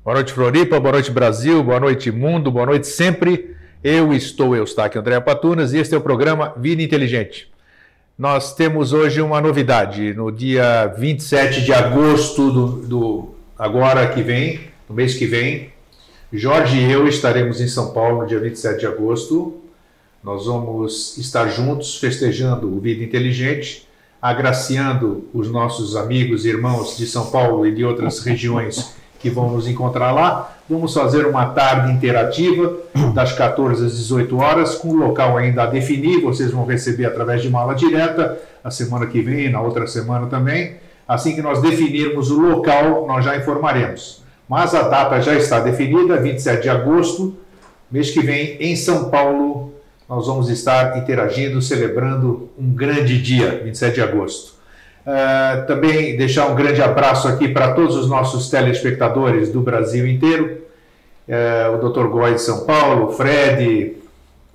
Boa noite, Floripa, boa noite, Brasil, boa noite, mundo, boa noite sempre. Eu estou Eustáquio André Patunas e este é o programa Vida Inteligente. Nós temos hoje uma novidade. No dia 27 de agosto agora que vem, no mês que vem, Jorge e eu estaremos em São Paulo no dia 27 de agosto. Nós vamos estar juntos festejando o Vida Inteligente, agraciando os nossos amigos e irmãos de São Paulo e de outras regiões que vão nos encontrar lá. Vamos fazer uma tarde interativa das 14 às 18 horas, com o local ainda a definir. Vocês vão receber através de mala direta a semana que vem, na outra semana também. Assim que nós definirmos o local, nós já informaremos. Mas a data já está definida, 27 de agosto, mês que vem, em São Paulo. Nós vamos estar interagindo, celebrando um grande dia, 27 de agosto. Também deixar um grande abraço aqui para todos os nossos telespectadores do Brasil inteiro. O Dr. Goy de São Paulo, o Fred,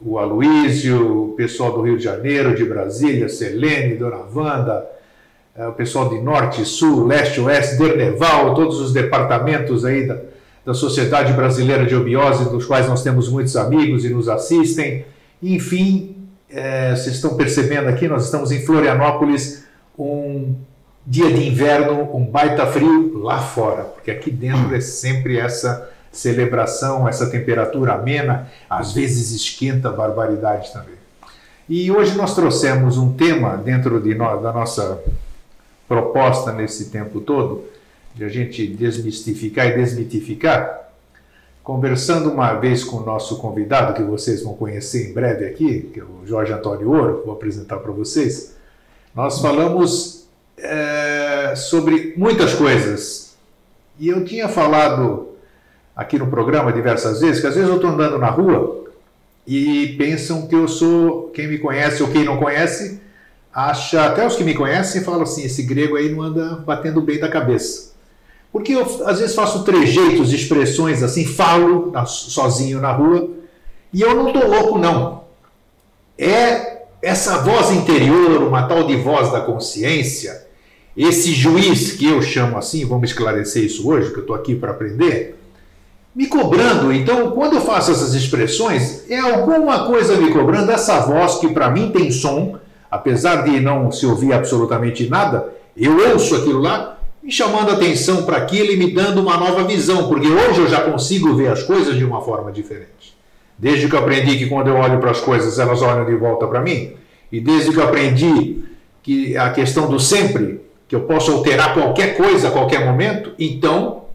o Aloísio, o pessoal do Rio de Janeiro, de Brasília, Selene, Dona Wanda, o pessoal de Norte, Sul, Leste, Oeste, Derneval, todos os departamentos aí da Sociedade Brasileira de Obiose, dos quais nós temos muitos amigos e nos assistem. Enfim, vocês estão percebendo aqui, nós estamos em Florianópolis, um dia de inverno, um baita frio lá fora, porque aqui dentro é sempre essa celebração, essa temperatura amena, às vezes esquenta a barbaridade também. E hoje nós trouxemos um tema dentro da nossa proposta nesse tempo todo, de a gente desmistificar e desmitificar, conversando uma vez com o nosso convidado, que vocês vão conhecer em breve aqui, que é o Jorge Antônio Ouro, vou apresentar para vocês. Nós falamos sobre muitas coisas. E eu tinha falado aqui no programa diversas vezes, que às vezes eu estou andando na rua e pensam que eu sou, quem me conhece ou quem não conhece, acha, até os que me conhecem falam assim, esse grego aí não anda batendo bem da cabeça. Porque eu às vezes faço trejeitos, expressões assim, falo sozinho na rua, e eu não estou louco não. É essa voz interior, uma tal de voz da consciência, esse juiz que eu chamo assim, vamos esclarecer isso hoje, que eu estou aqui para aprender, me cobrando. Então, quando eu faço essas expressões, é alguma coisa me cobrando, essa voz que para mim tem som, apesar de não se ouvir absolutamente nada, eu ouço aquilo lá, me chamando a atenção para aquilo e me dando uma nova visão, porque hoje eu já consigo ver as coisas de uma forma diferente. Desde que eu aprendi que quando eu olho para as coisas, elas olham de volta para mim, e desde que eu aprendi que a questão do sempre, que eu posso alterar qualquer coisa a qualquer momento, então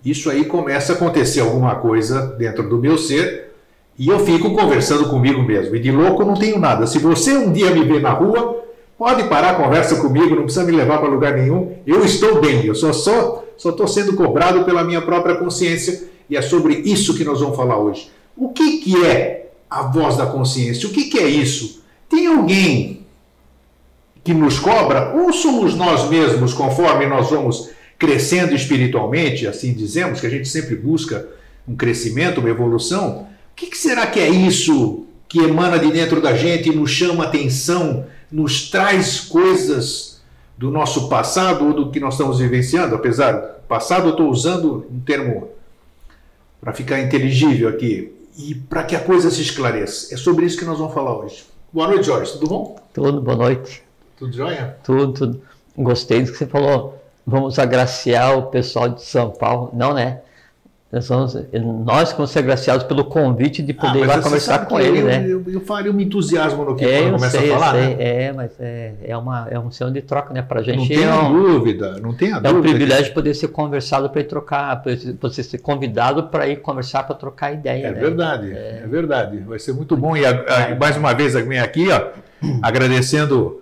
isso aí começa a acontecer alguma coisa dentro do meu ser, e eu fico conversando comigo mesmo. E de louco não tenho nada. Se você um dia me ver na rua, pode parar a conversa comigo, não precisa me levar para lugar nenhum. Eu estou bem, eu só estou sendo cobrado pela minha própria consciência, e é sobre isso que nós vamos falar hoje. O que é a voz da consciência? O que é isso? Tem alguém que nos cobra, ou somos nós mesmos, conforme nós vamos crescendo espiritualmente, assim dizemos, que a gente sempre busca um crescimento, uma evolução? O que será que é isso que emana de dentro da gente e nos chama a atenção, nos traz coisas do nosso passado ou do que nós estamos vivenciando? Apesar, passado eu estou usando um termo para ficar inteligível aqui, e para que a coisa se esclareça. É sobre isso que nós vamos falar hoje. Boa noite, Jorge. Tudo bom? Tudo, boa noite. Tudo jóia? Tudo. Gostei do que você falou. Vamos agraciar o pessoal de São Paulo. Não, né? Nós vamos ser agraciados pelo convite de poder ir lá conversar com ele, né? Eu faria um entusiasmo no que quando começa a falar, né? Mas é um oceano de troca, né? Pra gente. Não tenha dúvida, não tenha dúvida. É um privilégio poder ser conversado para ir trocar, poder ser convidado para ir conversar, para trocar ideia. É verdade, é verdade. Vai ser muito bom. E mais uma vez vem aqui, ó, agradecendo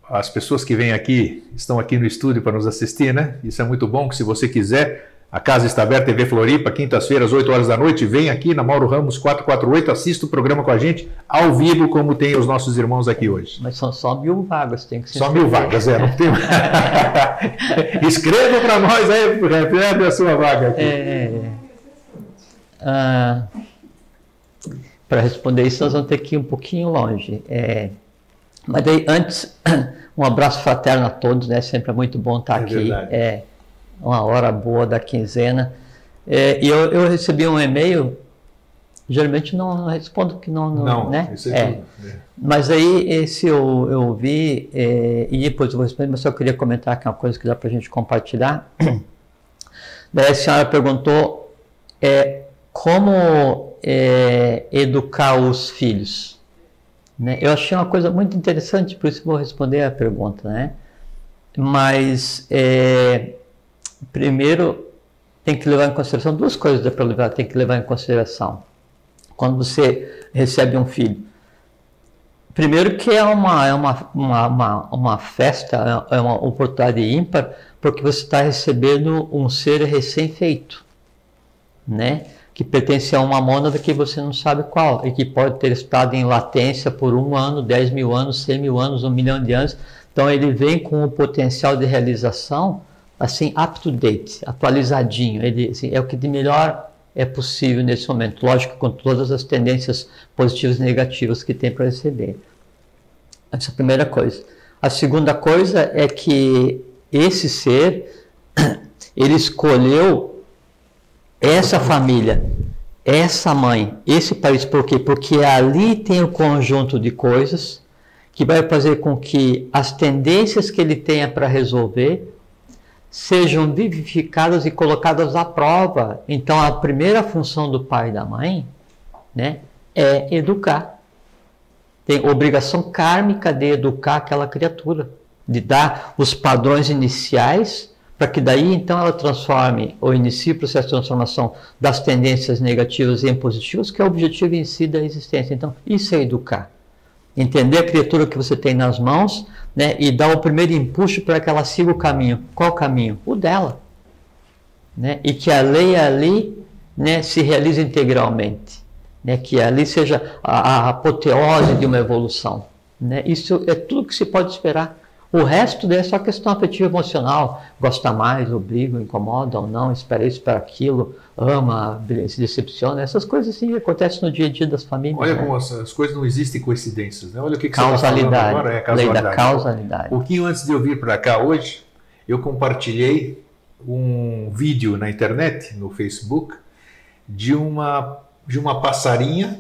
as pessoas que vêm aqui, estão aqui no estúdio para nos assistir, né? Isso é muito bom, que se você quiser, a casa está aberta, TV Floripa, quintas-feiras, 8 horas da noite, vem aqui na Mauro Ramos 448, assista o programa com a gente, ao vivo, como tem os nossos irmãos aqui hoje. Mas são só 1000 vagas, tem que ser. Só 1000 vagas, não tem. Escreva para nós aí, refere a sua vaga aqui. Para responder isso, nós vamos ter que ir um pouquinho longe. Mas daí, antes, um abraço fraterno a todos, né? Sempre é muito bom estar aqui. Verdade. Uma hora boa da quinzena. E eu recebi um e-mail, geralmente não respondo que não, né? Isso é tudo. Mas aí esse eu vi e depois eu vou responder, mas eu queria comentar que é uma coisa que dá para a gente compartilhar. Daí a senhora perguntou como educar os filhos, né? Eu achei uma coisa muito interessante, por isso vou responder a pergunta, né? Mas primeiro tem que levar em consideração duas coisas, tem que levar em consideração quando você recebe um filho. Primeiro que é uma festa, é uma oportunidade ímpar, porque você está recebendo um ser recém-feito, né? Que pertence a uma mônada que você não sabe qual, e que pode ter estado em latência por 1 ano, 10 mil anos, 100 mil anos, 1 milhão de anos. Então ele vem com o potencial de realização assim, up to date, atualizadinho. Ele assim, é o que de melhor é possível nesse momento, lógico, com todas as tendências positivas e negativas que tem para receber. Essa é a primeira coisa. A segunda coisa é que esse ser, ele escolheu essa família, essa mãe, esse país. Por quê? Porque ali tem o conjunto de coisas que vai fazer com que as tendências que ele tenha para resolver sejam vivificadas e colocadas à prova. Então, a primeira função do pai e da mãe, né, é educar. Tem obrigação kármica de educar aquela criatura, de dar os padrões iniciais, para que daí, então, ela transforme ou inicie o processo de transformação das tendências negativas em positivas, que é o objetivo em si da existência. Então, isso é educar. Entender a criatura que você tem nas mãos, né, e dar o primeiro impulso para que ela siga o caminho. Qual caminho? O dela. Né? E que a lei ali, né, se realize integralmente. Né? Que ali seja a apoteose de uma evolução. Né? Isso é tudo que se pode esperar. O resto é só questão afetiva emocional. Gosta mais, obriga, incomoda ou não, espera isso, espera aquilo, ama, se decepciona. Essas coisas assim acontecem no dia a dia das famílias. Olha, né? como as coisas não existem coincidências, né? Olha o que causalidade, você está falando agora, causalidade. Lei da causalidade. Um pouquinho antes de eu vir para cá hoje, eu compartilhei um vídeo na internet, no Facebook, de uma passarinha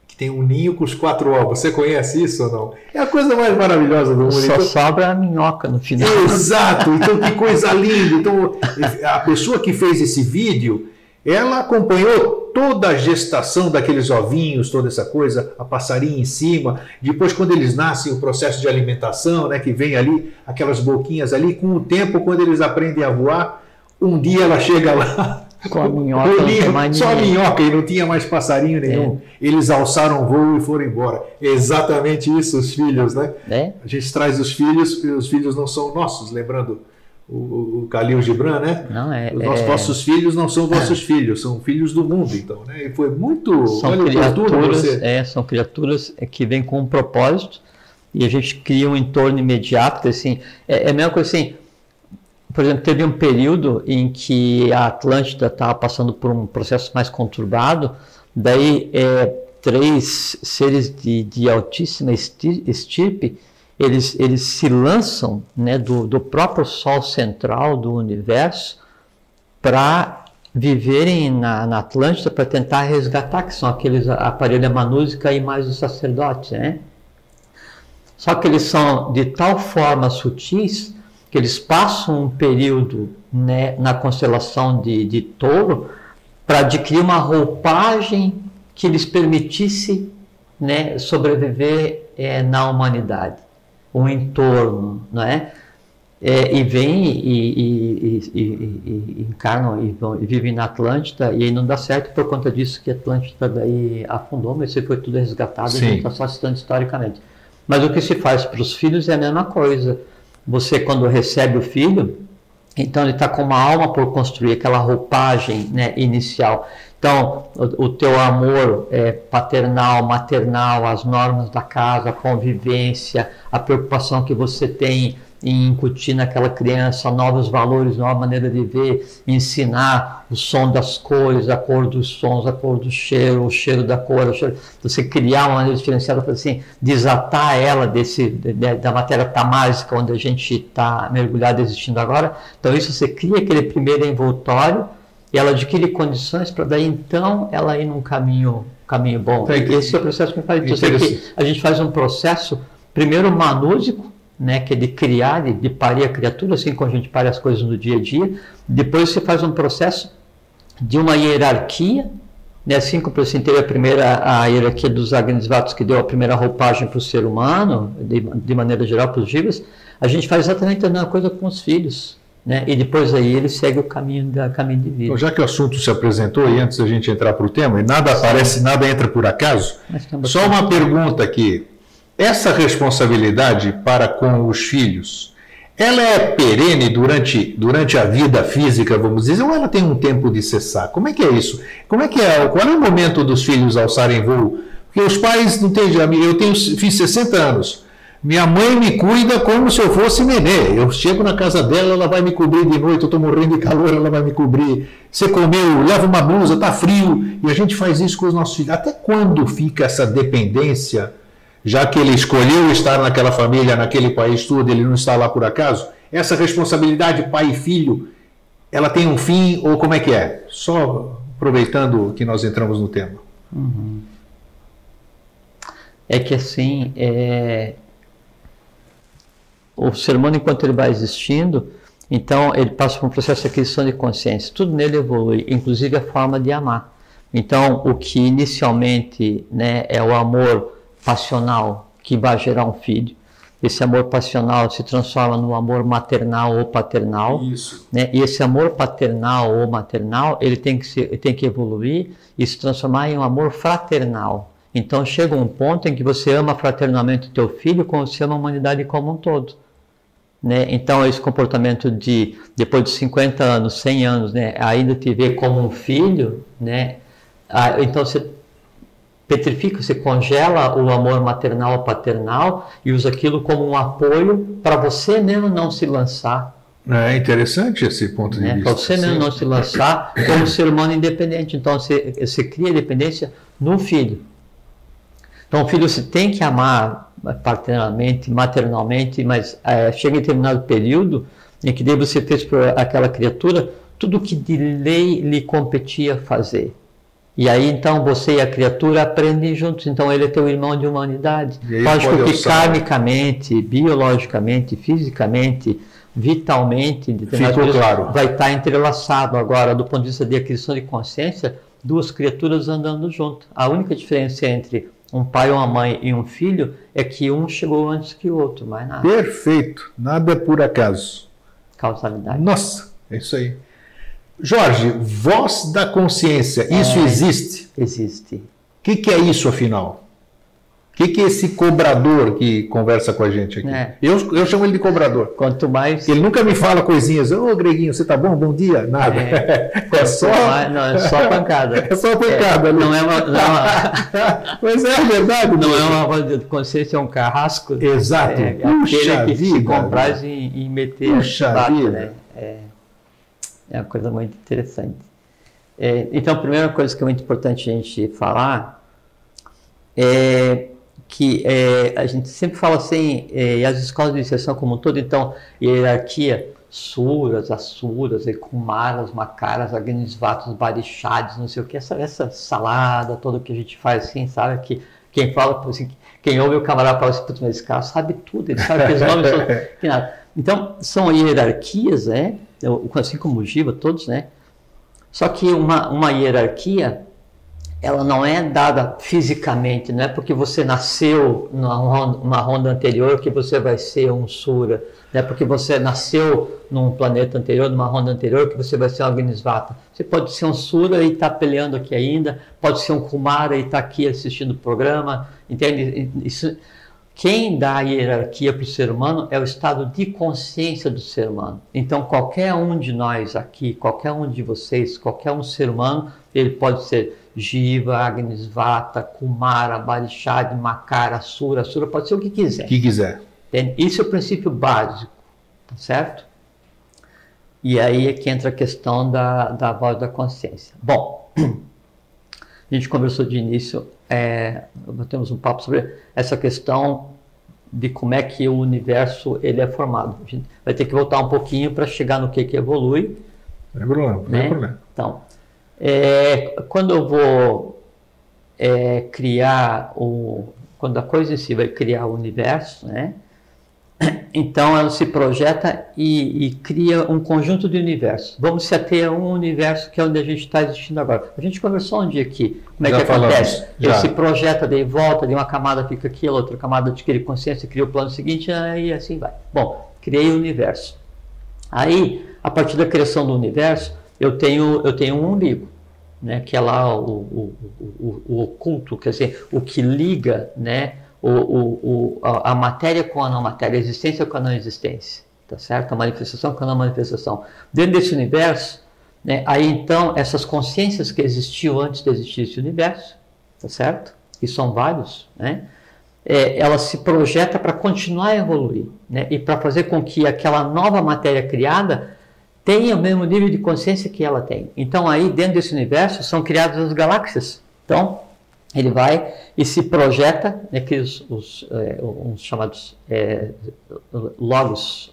que tem um ninho com os 4 ovos. Você conhece isso ou não? É a coisa mais maravilhosa do mundo. Só sobra a minhoca no final. Exato! Então, que coisa linda! Então, a pessoa que fez esse vídeo, ela acompanhou toda a gestação daqueles ovinhos, toda essa coisa, a passarinha em cima. Depois, quando eles nascem, o processo de alimentação, né, que vem ali, aquelas boquinhas ali. Com o tempo, quando eles aprendem a voar, um dia ela chega lá... Com a minhoca, só a minhoca, e não tinha mais passarinho nenhum. Eles alçaram o voo e foram embora. Exatamente isso, os filhos, né? A gente traz os filhos não são nossos, lembrando o Khalil Gibran, né? Não, os vossos filhos não são vossos filhos, são filhos do mundo, então, né? E foi muito... São criaturas que vêm com um propósito e a gente cria um entorno imediato, assim, é a mesma coisa assim. Por exemplo, teve um período em que a Atlântida estava passando por um processo mais conturbado, daí 3 seres de altíssima estirpe, eles se lançam, né, do próprio Sol central do universo para viverem na Atlântida, para tentar resgatar, que são aqueles aparelhos Manúsica e mais os sacerdotes, né? Só que eles são de tal forma sutis que eles passam um período, né, na constelação de Touro para adquirir uma roupagem que lhes permitisse, né, sobreviver na humanidade, um entorno, não é? E vêm e encarnam e vivem na Atlântida, e aí não dá certo por conta disso que a Atlântida daí afundou, mas isso foi tudo resgatado. Sim. A gente está só citando historicamente. Mas o que se faz para os filhos é a mesma coisa. Você, quando recebe o filho, então ele está com uma alma por construir, aquela roupagem, né, inicial. Então, o teu amor paternal, maternal, as normas da casa, a convivência, a preocupação que você tem em incutir naquela criança novos valores, nova maneira de ver, ensinar o som das cores, a cor dos sons, a cor do cheiro, o cheiro da cor, o cheiro, você criar uma maneira diferenciada para assim, desatar ela da matéria tamásica onde a gente está mergulhado existindo agora. Então isso você cria aquele primeiro envoltório e ela adquire condições para daí então ela ir num caminho bom. Esse é o processo que me faz dizer que a gente faz um processo, primeiro manúsico, né, que é de criar, de parir a criatura, assim como a gente pare as coisas no dia a dia. Depois você faz um processo de uma hierarquia, né, assim como assim, teve a hierarquia dos Agnisvatas, que deu a primeira roupagem para o ser humano, de maneira geral para os jivas, a gente faz exatamente a mesma coisa com os filhos. Né? E depois aí ele segue o caminho de vida. Então, já que o assunto se apresentou e antes da gente entrar para o tema, e nada aparece, nada entra por acaso, só uma pergunta aqui. Essa responsabilidade para com os filhos, ela é perene durante a vida física, vamos dizer, ou ela tem um tempo de cessar? Como é que é isso? Qual é o momento dos filhos alçarem voo? Porque os pais não têm... fiz 60 anos. Minha mãe me cuida como se eu fosse nenê. Eu chego na casa dela, ela vai me cobrir de noite, eu estou morrendo de calor, ela vai me cobrir. Você comeu, leva uma blusa, está frio. E a gente faz isso com os nossos filhos. Até quando fica essa dependência, já que ele escolheu estar naquela família, naquele país todo, ele não está lá por acaso? Essa responsabilidade pai e filho, ela tem um fim ou como é que é? Só aproveitando que nós entramos no tema. Uhum. É que assim... O ser humano, enquanto ele vai existindo, então ele passa por um processo de aquisição de consciência. Tudo nele evolui, inclusive a forma de amar. Então, o que inicialmente, né, é o amor passional que vai gerar um filho, esse amor passional se transforma no amor maternal ou paternal. Isso. Né? E esse amor paternal ou maternal, ele tem que evoluir e se transformar em um amor fraternal. Então chega um ponto em que você ama fraternalmente o teu filho como você ama a humanidade como um todo. Né? Então esse comportamento de, depois de 50 anos, 100 anos, né, ainda te ver como um filho, né? Então você petrifica, você congela o amor maternal ou paternal e usa aquilo como um apoio para você mesmo não se lançar. É interessante esse ponto de vista. Para você mesmo não se lançar como ser humano independente. Então você cria dependência no filho. Então, o filho você tem que amar paternalmente, maternalmente, mas chega em determinado período em que daí você fez para aquela criatura tudo o que de lei lhe competia fazer. E aí, então, você e a criatura aprendem juntos. Então, ele é teu irmão de humanidade. Lógico que karmicamente, biologicamente, fisicamente, vitalmente, claro, vai estar entrelaçado. Agora, do ponto de vista de aquisição de consciência, duas criaturas andando junto. A única diferença entre um pai, uma mãe e um filho é que um chegou antes que o outro, mais nada. Perfeito, nada por acaso. Causalidade. Nossa, é isso aí. Jorge, voz da consciência, isso existe? Existe. O que é isso, afinal? O que é esse cobrador que conversa com a gente aqui? Eu chamo ele de cobrador. Quanto mais... Ele nunca me fala coisinhas. Ô, Greguinho, você tá bom? Bom dia? Nada. É só pancada. É só pancada. Não é uma... Mas é a verdade. Não é uma voz de consciência, é um carrasco. Exato. Aquele que se compraz em meter a chibata, né? É uma coisa muito interessante. Então, a primeira coisa que é muito importante a gente falar é que a gente sempre fala assim, e as escolas de iniciação como um todo, então, hierarquia, suras, asuras, kumaras, makaras, agnisvatas, barixades, não sei o que, essa salada toda que a gente faz assim, sabe? Que quem fala, assim, quem ouve o camarada fala assim, mas esse cara sabe tudo, ele sabe que os nomes são... Que nada. Então, são hierarquias, né? Assim como o Jiva, todos, né? Só que uma hierarquia, ela não é dada fisicamente, não é porque você nasceu numa ronda anterior que você vai ser um Sura, não é porque você nasceu num planeta anterior, numa ronda anterior, que você vai ser um Agnisvata. Você pode ser um Sura e estar peleando aqui ainda, pode ser um Kumara e estar aqui assistindo o programa, entende? Isso, quem dá a hierarquia para o ser humano é o estado de consciência do ser humano. Então, qualquer um de nós aqui, qualquer um de vocês, qualquer um ser humano, ele pode ser Jiva, Agnisvata, Kumara, Barixade, Makara, Asura. Asura pode ser o que quiser. O que quiser. Isso é o princípio básico, tá certo? E aí é que entra a questão da voz da consciência. Bom, a gente conversou de início, temos um papo sobre essa questão de como é que o universo ele é formado. A gente vai ter que voltar um pouquinho para chegar no que evolui, Não é problema, não né? é problema. Então, quando eu vou quando a coisa em si vai criar o universo, né? Então ela se projeta e cria um conjunto de universos. Vamos se ater a um universo que é onde a gente está existindo agora. A gente conversou um dia aqui, como é que acontece? Ele se projeta, daí volta, de uma camada fica aqui, a outra camada adquire consciência, cria o plano seguinte, e assim vai. Bom, criei o universo. Aí, a partir da criação do universo, eu tenho um umbigo, né, que é lá o oculto, quer dizer, o que liga, né, a matéria com a não matéria, a existência com a não existência, tá certo? A manifestação com a não manifestação. Dentro desse universo, né, aí então essas consciências que existiam antes de existir esse universo, tá certo? E são vários, né? Ela se projeta para continuar a evoluir, né? E para fazer com que aquela nova matéria criada tenha o mesmo nível de consciência que ela tem. Então aí dentro desse universo são criadas as galáxias. Então ele vai e se projeta, né, que os chamados logos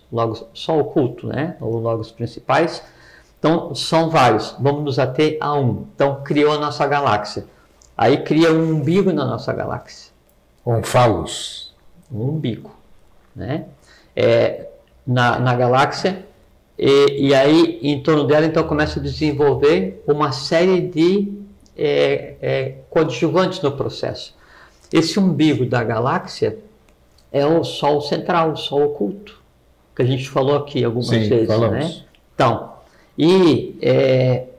só oculto, né, ou logos principais. Então são vários, vamos nos ater a um. Então criou a nossa galáxia, aí cria um umbigo na nossa galáxia. Um falos. Um umbigo, né, na galáxia, e aí em torno dela então começa a desenvolver uma série de coadjuvantes no processo. Esse umbigo da galáxia é o Sol central, o Sol oculto, que a gente falou aqui algumas vezes, falamos, né? Então,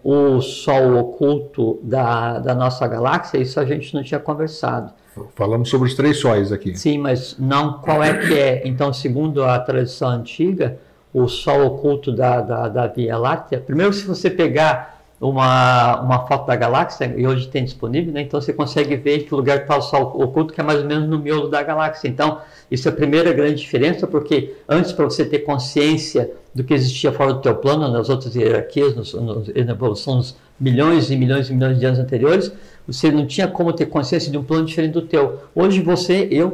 o Sol oculto da nossa galáxia, isso a gente não tinha conversado. Falamos sobre os 3 sóis aqui. Sim, mas não qual é que é. Então, segundo a tradição antiga, o Sol oculto da Via Láctea, primeiro, se você pegar uma foto da galáxia, e hoje tem disponível, né? Então você consegue ver que lugar está o Sol oculto, que é mais ou menos no miolo da galáxia. Então, isso é a primeira grande diferença, porque antes, para você ter consciência do que existia fora do teu plano, nas outras hierarquias, na evolução dos milhões e milhões e milhões de anos anteriores, você não tinha como ter consciência de um plano diferente do teu. Hoje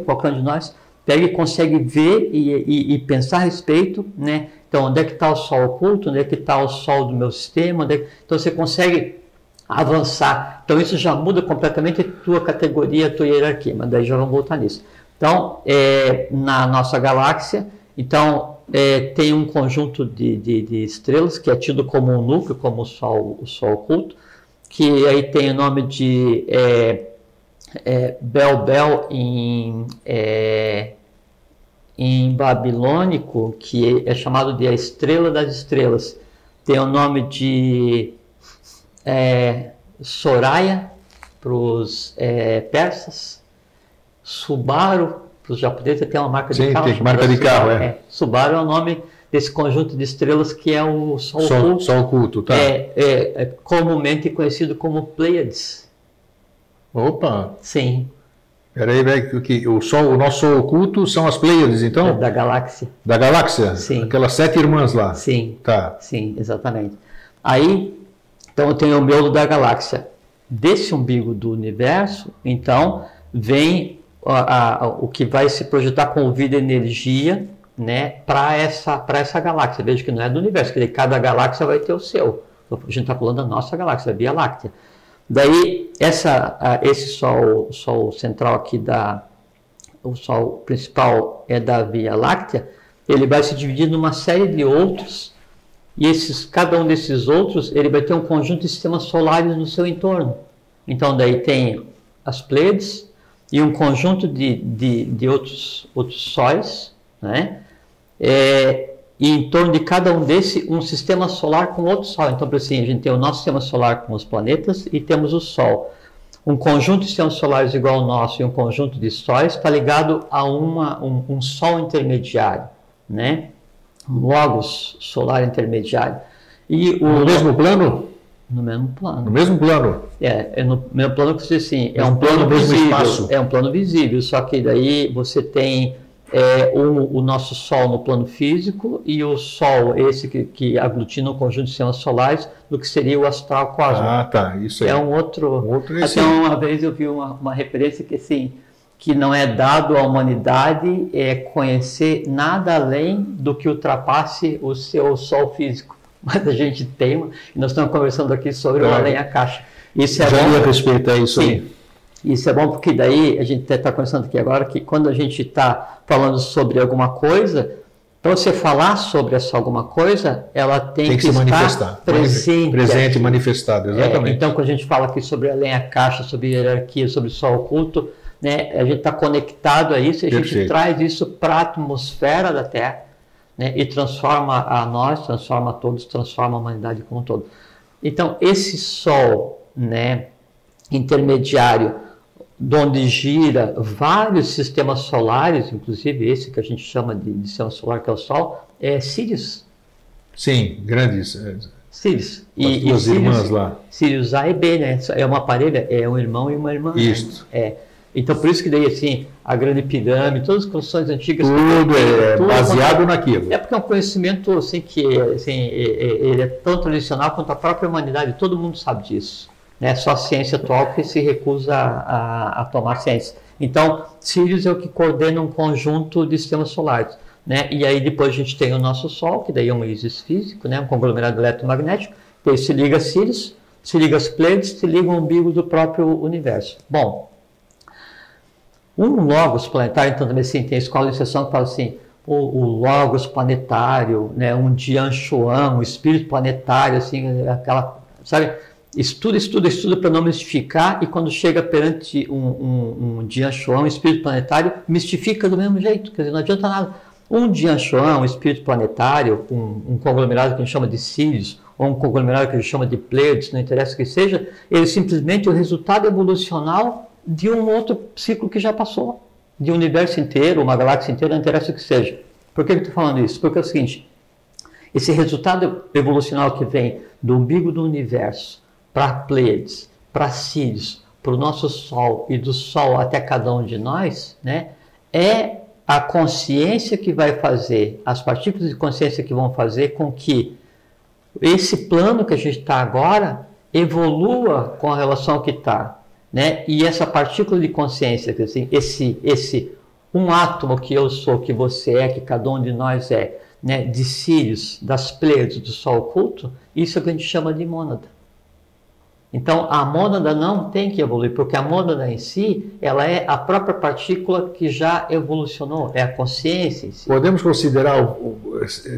qualquer um de nós, pega e consegue ver e pensar a respeito, né? Então, onde é que está o Sol oculto? Onde é que está o Sol do meu sistema? Então, você consegue avançar. Então, isso já muda completamente a tua categoria, a tua hierarquia, mas daí já vamos voltar nisso. Então, na nossa galáxia, então, tem um conjunto de estrelas, que é tido como um núcleo, como o Sol oculto, que aí tem o nome de Bel em babilônico, que é chamado de a estrela das estrelas. Tem o nome de Soraya para os persas, Subaru para os japoneses, tem uma marca de carro. Tem marca de carro, Subaru é o nome desse conjunto de estrelas que é o Sol oculto. Sol oculto, tá. É comumente conhecido como Pleiades. Opa! Sim. Peraí, o nosso Sol oculto são as Pleiades, então? Da galáxia. Da galáxia? Sim. Aquelas 7 irmãs lá? Sim. Tá. Sim, exatamente. Aí, então, eu tenho o miolo da galáxia. Desse umbigo do universo, então, vem o que vai se projetar com vida e energia, né, para essa galáxia. Veja que não é do universo, que cada galáxia vai ter o seu. A gente está falando da nossa galáxia, a Via Láctea. Daí, esse Sol central aqui, o Sol principal é da Via Láctea, ele vai se dividir numa série de outros, e cada um desses outros, ele vai ter um conjunto de sistemas solares no seu entorno. Então, daí tem as Pleiades e um conjunto de outros sóis, né? E em torno de cada um desses, um sistema solar com outro Sol. Então, assim, a gente tem o nosso sistema solar com os planetas e temos o Sol. Um conjunto de sistemas solares igual ao nosso e um conjunto de sóis está ligado a um Sol intermediário, né? Um logos solar intermediário. E no mesmo plano? No mesmo plano. No mesmo plano? No mesmo plano que você assim, é um plano visível. Espaço. É um plano visível, só que daí você tem o nosso Sol no plano físico e o Sol, esse que aglutina um conjunto de sistemas solares, do que seria o astral cósmico. Ah, tá, isso aí. É um outro até uma vez eu vi uma referência que assim, que não é dado à humanidade conhecer nada além do que ultrapasse o seu Sol físico. mas a gente teima, e nós estamos conversando aqui sobre o além-a-caixa. Isso é já ia respeitar isso aí. Isso é bom porque daí a gente está conversando aqui agora que quando a gente está falando sobre alguma coisa, para você falar sobre essa alguma coisa, ela tem que se manifestar. Presente e manifestado, exatamente. Então, quando a gente fala aqui sobre além-a-caixa, sobre hierarquia, sobre sol oculto, né, a gente está conectado a isso, e a gente traz isso para a atmosfera da Terra, né, e transforma a nós, transforma a todos, transforma a humanidade como um todo. Então, esse sol, né, intermediário, onde gira vários sistemas solares, inclusive esse que a gente chama de sistema solar, que é o Sol, é Sirius. Sim, grandes. Sirius. E duas irmãs lá. Sirius A e B, né? É uma parelha, é um irmão e uma irmã. Isso. Né? Então, por isso que daí, assim, a grande pirâmide, todas as construções antigas... Tudo baseado naquilo. É porque é um conhecimento, assim, que assim, ele é tão tradicional quanto a própria humanidade, todo mundo sabe disso. Né? Só a ciência atual que se recusa a tomar ciência. Então, Sirius é o que coordena um conjunto de sistemas solares. Né? E aí depois a gente tem o nosso Sol, que daí é um íris físico, né? Um conglomerado eletromagnético, que aí se liga a Sirius, se liga as Pleiades, se liga ao umbigo do próprio universo. Bom, um logos planetário, então também assim, tem escola de iniciação que fala assim, o logos planetário, né? Um Dian Xuan, um espírito planetário, assim, aquela, sabe... Estuda para não mistificar, e quando chega perante um Dian Xuan, um espírito planetário, mistifica do mesmo jeito, quer dizer, não adianta nada. Um Dian Xuan, um espírito planetário, um conglomerado que a gente chama de Sirius, ou um conglomerado que a gente chama de Pleiades, não interessa o que seja, ele simplesmente é o resultado evolucional de um outro ciclo que já passou, de um universo inteiro, uma galáxia inteira, não interessa o que seja. Por que eu estou falando isso? Porque é o seguinte, esse resultado evolucional que vem do umbigo do universo, para Pleiades, para Sirius, para o nosso Sol e do Sol até cada um de nós, né, é a consciência que vai fazer, as partículas de consciência que vão fazer com que esse plano que a gente está agora evolua com a relação que está. Né? E essa partícula de consciência, quer dizer, esse um átomo que eu sou, que você é, que cada um de nós é, né, de Sirius, das Pleiades, do Sol oculto, isso é o que a gente chama de mônada. Então, a mônada não tem que evoluir, porque a mônada em si, ela é a própria partícula que já evolucionou, é a consciência em si. Podemos considerar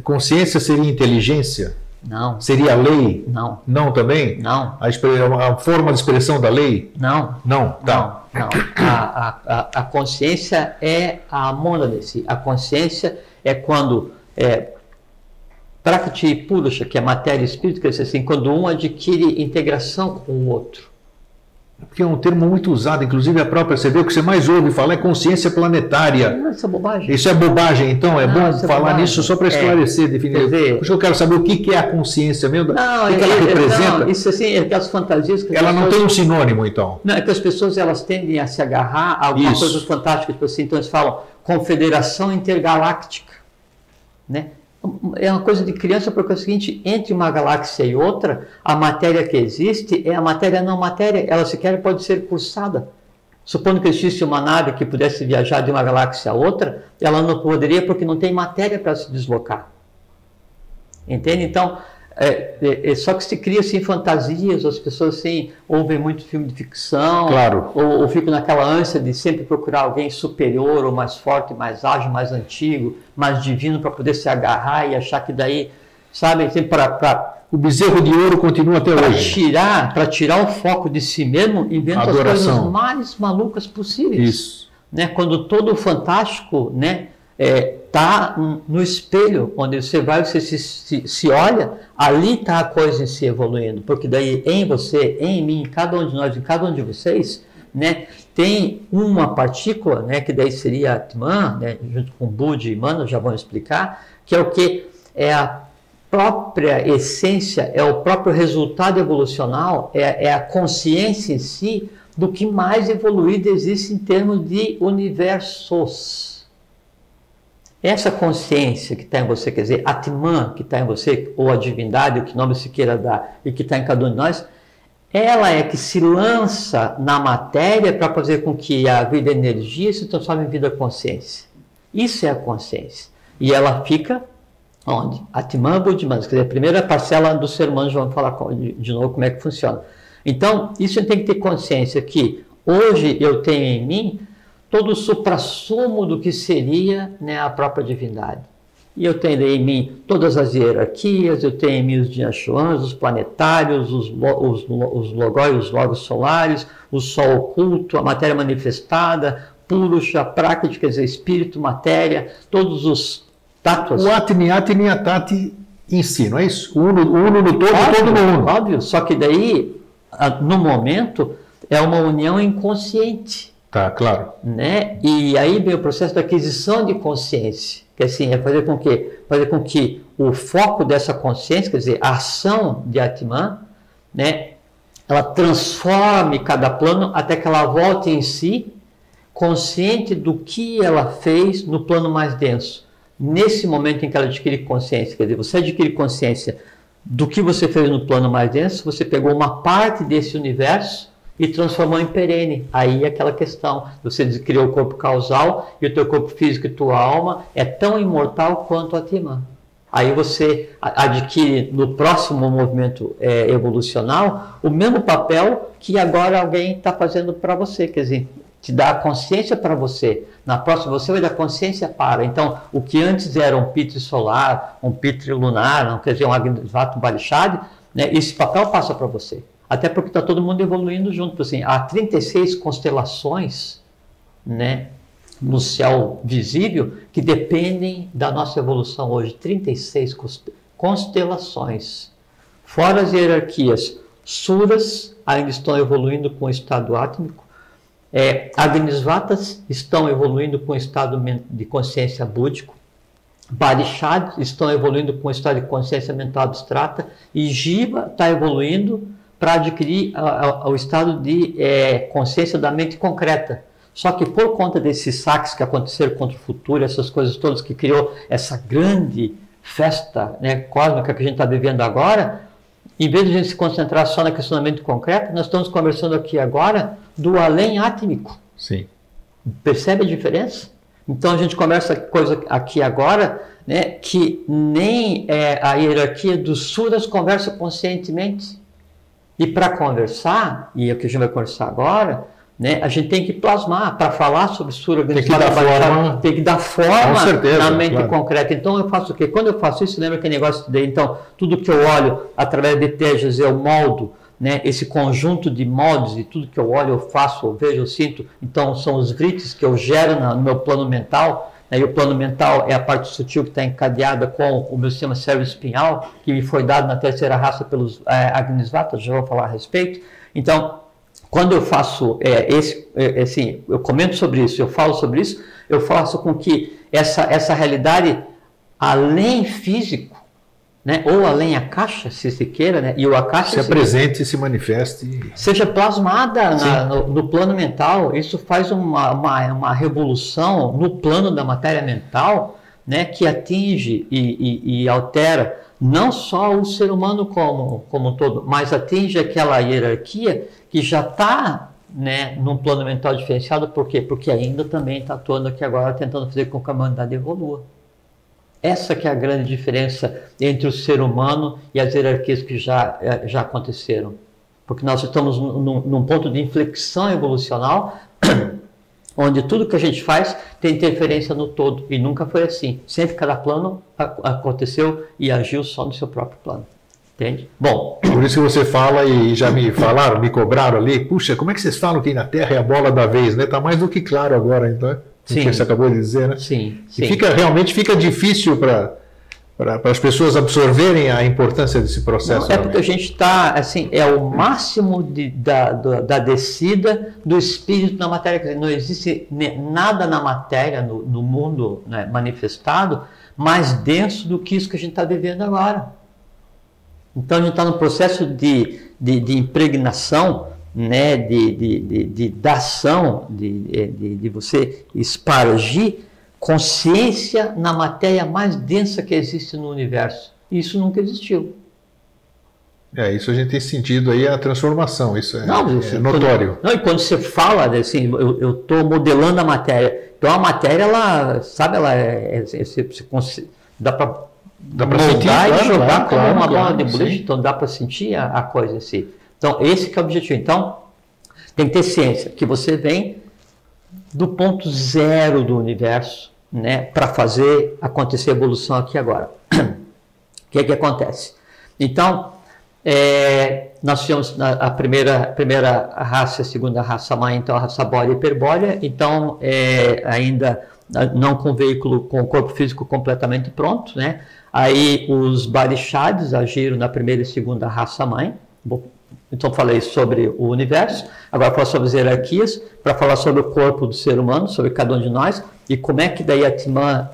consciência seria inteligência? Não. Seria lei? Não. Não também? Não. A forma de expressão da lei? Não. Não, tá. Não. A consciência é a mônada em si. A consciência é quando... Prakriti Purusha, que é matéria e espírito, quer dizer assim, quando um adquire integração com o outro. Porque é um termo muito usado, inclusive a própria, você vê o que você mais ouve falar é consciência planetária. Não, isso é bobagem. Isso é bobagem, então é bom falar nisso só para esclarecer, definir. Porque eu quero saber o que é a consciência mesmo, o que ela representa. Não, isso assim, é aquelas fantasias que ela não tem um sinônimo, então. Não, é que as pessoas elas tendem a se agarrar a algumas coisas fantásticas, tipo assim, então eles falam Confederação Intergaláctica, né? É uma coisa de criança, porque é o seguinte, entre uma galáxia e outra, a matéria que existe é a matéria não matéria, ela sequer pode ser pulsada. Supondo que existisse uma nave que pudesse viajar de uma galáxia a outra, ela não poderia porque não tem matéria para se deslocar. Entende? Então, só que se cria assim, fantasias, as pessoas assim, ouvem muito filme de ficção, claro. ou ficam naquela ânsia de sempre procurar alguém superior, ou mais forte, mais ágil, mais antigo, mais divino, para poder se agarrar e achar que daí, sabe, assim, o bezerro de ouro continua até hoje. Para tirar o foco de si mesmo, inventa as coisas mais malucas possíveis. Isso. Né? Quando todo o fantástico, né, está no espelho, onde você vai, você se olha, ali está a coisa em si evoluindo, porque daí em você, em mim, em cada um de nós, em cada um de vocês, né, tem uma partícula, né, que daí seria Atman, né, junto com Budi e Mano, já vão explicar, que é o que? É a própria essência, é o próprio resultado evolucional, é a consciência em si do que mais evoluído existe em termos de universos. Essa consciência que está em você, quer dizer, Atman que está em você, ou a divindade, o que nome se queira dar, e que está em cada um de nós, ela é que se lança na matéria para fazer com que a vida energia se transforme em vida consciência. Isso é a consciência. E ela fica Onde? Atman Buddhiman, quer dizer, a primeira parcela do ser humano, já vamos falar de novo como é que funciona. Então, isso a gente tem que ter consciência que hoje eu tenho em mim todo o suprassumo do que seria, né, a própria divindade. E eu tenho em mim todas as hierarquias, eu tenho em mim os Dianchuans, os planetários, os logóis, os logos solares, o sol oculto, a matéria manifestada, Purusha, Prakriti, quer dizer, espírito, matéria, todos os tátuas. O Atini, Atini e Atati em si, não é isso? O uno no todo, Óbvio, todo no uno. óbvio, só que daí, no momento, é uma união inconsciente. Tá, claro. Né? E aí vem o processo da aquisição de consciência, que assim, é fazer com que, o foco dessa consciência, quer dizer, a ação de Atman, né, ela transforme cada plano até que ela volte em si, consciente do que ela fez no plano mais denso. Nesse momento em que ela adquire consciência, quer dizer, você adquire consciência do que você fez no plano mais denso, você pegou uma parte desse universo e transformou em perene. Aí é aquela questão, você criou o corpo causal e o teu corpo físico e tua alma é tão imortal quanto a Atman. Aí você adquire no próximo movimento evolucional o mesmo papel que agora alguém está fazendo para você, quer dizer, te dá a consciência para você. Na próxima você vai dar consciência para. Então, o que antes era um Pitri solar, um Pitri lunar, quer dizer, um Agnisvata Parishad, né, esse papel passa para você. Até porque está todo mundo evoluindo junto. Assim, há 36 constelações, né, no céu visível que dependem da nossa evolução hoje. 36 constelações. Fora as hierarquias. Suras ainda estão evoluindo com o estado átmico. Agnisvatas estão evoluindo com o estado de consciência búdico. Parishads estão evoluindo com o estado de consciência mental abstrata. E Jiva está evoluindo para adquirir o estado de consciência da mente concreta. Só que por conta desses saques que aconteceram contra o futuro, essas coisas todas que criou essa grande festa, né, cósmica que a gente está vivendo agora, em vez de a gente se concentrar só na questão da mente concreta, nós estamos conversando aqui agora do além átmico. Sim. Percebe a diferença? Então a gente conversa coisa aqui agora, né, que nem a hierarquia dos suras conversa conscientemente. E para conversar, e é o que a gente vai conversar agora, né, a gente tem que plasmar. Para falar sobre Sura, tem que dar forma certeza, na mente claro. concreta. Então eu faço o quê? Quando eu faço isso, lembra que negócio daí? Então, tudo que eu olho através de tejas, eu moldo, né, esse conjunto de moldes, e tudo que eu olho, eu faço, eu vejo, eu sinto. Então, são os vritis que eu gero no meu plano mental. E o plano mental é a parte sutil que está encadeada com o meu sistema cérebro-espinhal, que me foi dado na terceira raça pelos Agnisvatas, já vou falar a respeito. Então, quando eu faço assim, eu comento sobre isso, eu falo sobre isso, eu faço com que essa realidade além físico, né, ou além a caixa, se queira, né, e o Akasha se apresente e se manifeste. Seja plasmada no plano mental. Isso faz uma revolução no plano da matéria mental, né, que atinge e altera não só o ser humano como um todo, mas atinge aquela hierarquia que já está, né, num plano mental diferenciado. Por quê? Porque ainda também está atuando aqui agora, tentando fazer com que a humanidade evolua. Essa que é a grande diferença entre o ser humano e as hierarquias que já aconteceram. Porque nós estamos num ponto de inflexão evolucional, onde tudo que a gente faz tem interferência no todo. E nunca foi assim. Sempre cada plano aconteceu e agiu só no seu próprio plano. Entende? Bom. Por isso que você fala, e já me falaram, me cobraram ali, puxa, como é que vocês falam que na Terra é a bola da vez, né? Está mais do que claro agora, então. Sim. O que você acabou de dizer, né? Sim. E realmente fica difícil para as pessoas absorverem a importância desse processo. Não, porque a gente está, assim, é o máximo da descida do espírito na matéria. Quer dizer, não existe nada na matéria, no mundo, né, manifestado, mais denso do que isso que a gente está vivendo agora. Então a gente está no processo de impregnação, né, da ação, de você espargir consciência na matéria mais densa que existe no universo. Isso nunca existiu. Isso a gente tem sentido aí a transformação, isso é notório. E quando você fala, assim, eu estou modelando a matéria. Então a matéria, ela, sabe, dá para Dá para sentir, e jogar como uma bola claro, de boliche, então dá para sentir a coisa em si. Então, esse que é o objetivo. Então, tem que ter ciência, que você vem do ponto zero do universo, né, para fazer acontecer a evolução aqui agora. O que é que acontece? Então, nós tínhamos a primeira raça, a segunda raça mãe, então a raça bórea e hiperbórea, então ainda não com veículo, com o corpo físico completamente pronto, né? Aí os Barishads agiram na primeira e segunda raça mãe. Então falei sobre o universo, agora falar sobre as hierarquias, para falar sobre o corpo do ser humano, sobre cada um de nós, e como é que daí a Atman,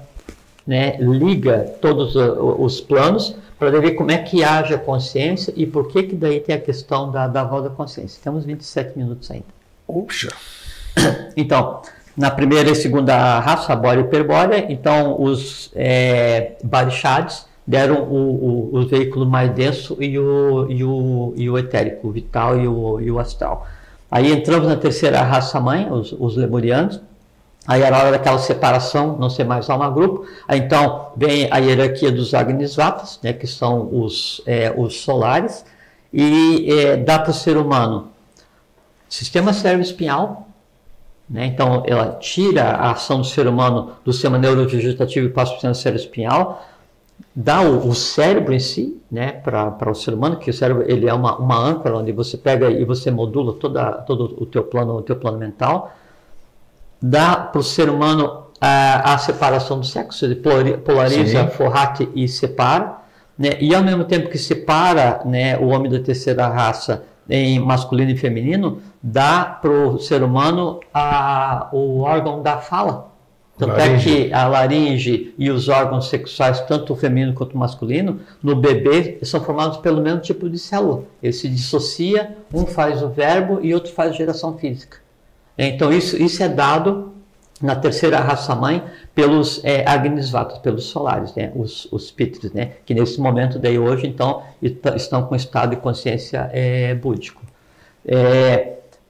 né, liga todos os planos, para ver como é que age a consciência e por que daí tem a questão da voz da consciência. Temos 27 minutos ainda. Puxa! Então, na primeira e segunda raça, bórea e hiperbórea, então os Barishads deram o veículo mais denso e o etérico, o vital e o astral. Aí entramos na terceira raça mãe, os lemurianos. Aí era a hora daquela separação, não ser mais alma grupo. Aí então vem a hierarquia dos Agnisvatas, né, que são os solares, e dá para o ser humano sistema cérebro-espinhal, né, então ela tira a ação do ser humano do sistema neurovegetativo e passa para o sistema cérebro-espinhal, dá o cérebro em si, né, para o ser humano, que o cérebro ele é uma âncora onde você pega e você modula todo o teu plano mental. Dá para o ser humano a separação do sexo, ele polariza, forrate e separa, né? E ao mesmo tempo que separa, né, o homem da terceira raça em masculino e feminino, dá para o ser humano o órgão da fala. Tanto é que a laringe e os órgãos sexuais, tanto o feminino quanto o masculino, no bebê, são formados pelo mesmo tipo de célula. Ele se dissocia, um faz o verbo e outro faz a geração física. Então isso é dado na terceira raça mãe pelos Agnisvatas, pelos solares, né? os Pitris, né? Que nesse momento daí hoje então estão com estado de consciência búdico.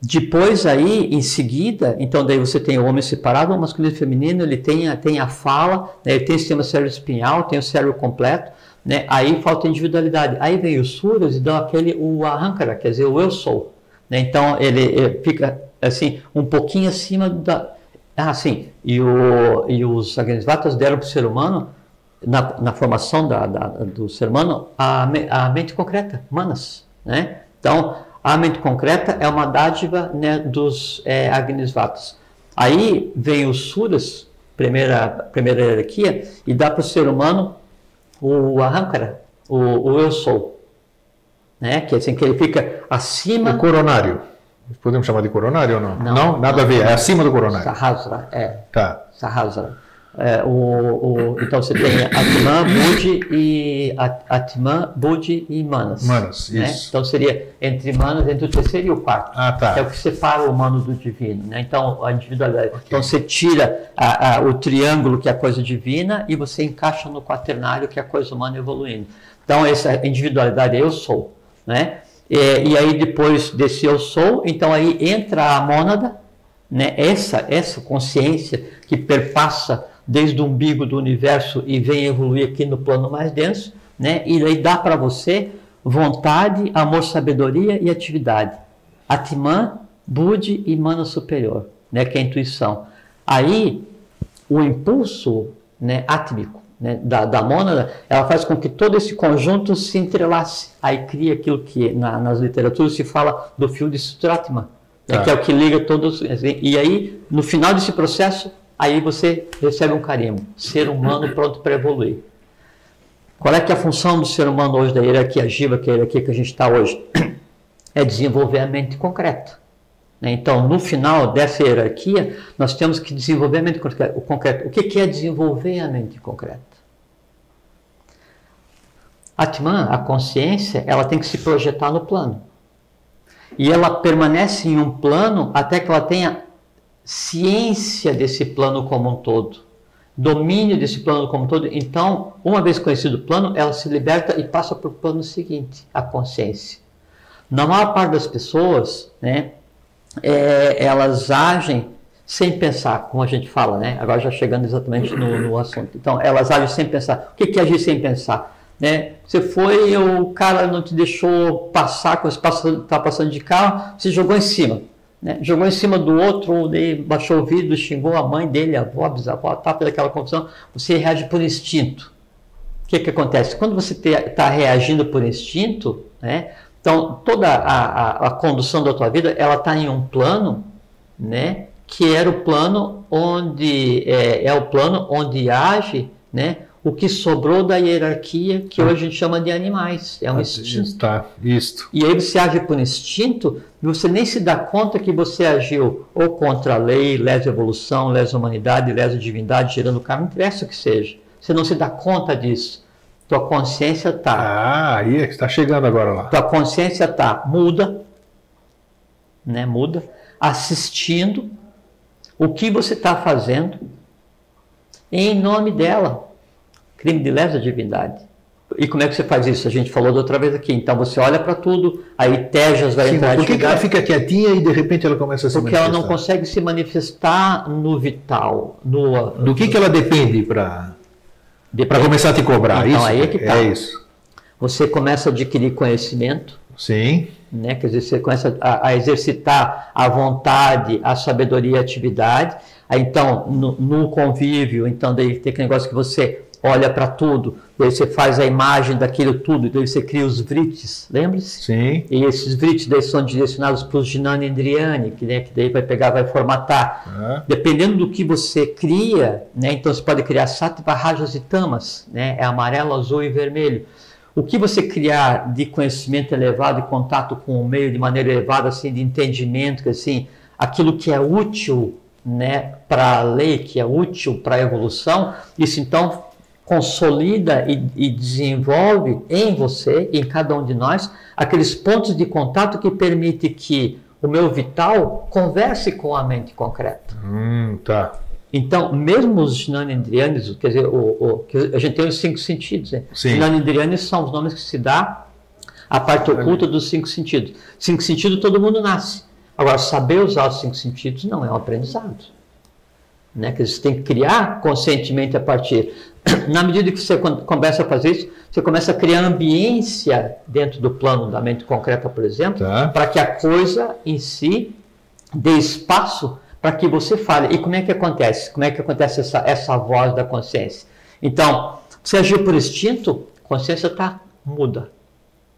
Depois aí, em seguida, então daí você tem o homem separado, o masculino e o feminino, ele tem a fala, né? Ele tem o sistema cérebro-espinhal, tem o cérebro completo, né? Aí falta individualidade. Aí vem os Suras e dão o Ahankara, quer dizer, o eu sou, né? Então ele fica assim, um pouquinho acima e os Agnisvatas deram para o ser humano, na formação do ser humano, a mente concreta, manas, né? Então, a mente concreta é uma dádiva, né, dos Agnisvatas. Aí vem os Suras, primeira hierarquia, e dá para o ser humano o Ahankara, o eu sou, né? Que é assim, que ele fica acima... O coronário. Podemos chamar de coronário ou não? Não, nada a ver, é acima do coronário. Sahasra, Tá. Sahasra. Então você tem Atman, Budi e Manas. Manas, né? isso. Então seria entre Manas, entre o terceiro e o quarto. Ah, tá. É o que separa o humano do divino, né? Então a individualidade. Okay. Então você tira o triângulo, que é a coisa divina, e você encaixa no quaternário, que é a coisa humana evoluindo. Então essa individualidade eu sou, né? E aí depois desse eu sou, então aí entra a mônada, né? Essa consciência que perpassa desde o umbigo do universo e vem evoluir aqui no plano mais denso, né? E aí dá para você vontade, amor, sabedoria e atividade. Atman, Budi e Mana superior, né? Que é a intuição. Aí o impulso, né, átmico, né, da mônada, ela faz com que todo esse conjunto se entrelace. Aí cria aquilo que nas literaturas se fala do fio de Sutratma, né, que é o que liga todos. E aí, no final desse processo, aí você recebe um carimbo. Ser humano pronto para evoluir. Qual é que é a função do ser humano hoje, da hierarquia Jiva, que é a hierarquia que a gente está hoje? É desenvolver a mente concreta. Então, no final dessa hierarquia, nós temos que desenvolver a mente concreta. O que é desenvolver a mente concreta? Atman, a consciência, ela tem que se projetar no plano. E ela permanece em um plano até que ela tenha ciência desse plano como um todo. Domínio desse plano como um todo. Então, uma vez conhecido o plano, ela se liberta e passa para o plano seguinte, a consciência. Na maior parte das pessoas, né, elas agem sem pensar, como a gente fala, né? Agora já chegando exatamente no assunto. Então, elas agem sem pensar. O que é agir sem pensar? Né? Você foi, o cara não te deixou passar, quando você está passando de carro, você jogou em cima. Né? Jogou em cima do outro, daí baixou o vidro, xingou a mãe dele, a avó, a bisavó, tá, fez aquela confusão. Você reage por instinto. O que acontece? Quando você está reagindo por instinto, né? Então toda a condução da tua vida, ela está em um plano, né? Que era o plano onde o plano onde age, né? O que sobrou da hierarquia que hoje a gente chama de animais. É um instinto. Tá, isto. E aí você age por instinto e você nem se dá conta que você agiu ou contra a lei, lesa a evolução, lesa a humanidade, lesa a divindade, gerando karma, não interessa o que seja. Você não se dá conta disso. Tua consciência está... Ah, aí está chegando agora lá. Tua consciência está muda, né? Muda, assistindo o que você está fazendo em nome dela. Crime de lesa divindade. E como é que você faz isso? A gente falou da outra vez aqui. Então você olha para tudo, aí Tejas vai entrar. Por que ela fica quietinha e de repente ela começa a se manifestar? Porque ela não consegue se manifestar no vital. Do que ela depende para começar a te cobrar? Então isso? Aí é que tá. É isso. Você começa a adquirir conhecimento. Sim. Né? Quer dizer, você começa a exercitar a vontade, a sabedoria e a atividade. Aí, então, no convívio, então daí tem aquele negócio que você olha para tudo, daí você faz a imagem daquilo tudo, daí você cria os vritis, lembre-se? Sim. E esses vritis daí são direcionados para os Jnana Indriyani, que daí vai pegar, vai formatar. Dependendo do que você cria, né? Então você pode criar Sattva, Rajas e Tamas, né? É amarelo, azul e vermelho. O que você criar de conhecimento elevado e contato com o meio de maneira elevada, assim, de entendimento, que assim, aquilo que é útil, né, para a lei, que é útil para a evolução, isso então consolida e desenvolve em você, em cada um de nós, aqueles pontos de contato que permite que o meu vital converse com a mente concreta. Tá. Então, mesmo os Jnanendriyanis, quer dizer, a gente tem os 5 sentidos. Né? Jnanendriyanis são os nomes que se dá à parte oculta dos 5 sentidos. 5 sentidos todo mundo nasce. Agora, saber usar os 5 sentidos não é um aprendizado. Né? Quer dizer, você tem que criar conscientemente a partir. Na medida que você começa a fazer isso, você começa a criar ambiência dentro do plano da mente concreta, por exemplo, para que a coisa em si dê espaço para que você fale. E como é que acontece? Como é que acontece essa voz da consciência? Então, você agiu por instinto, a consciência está muda.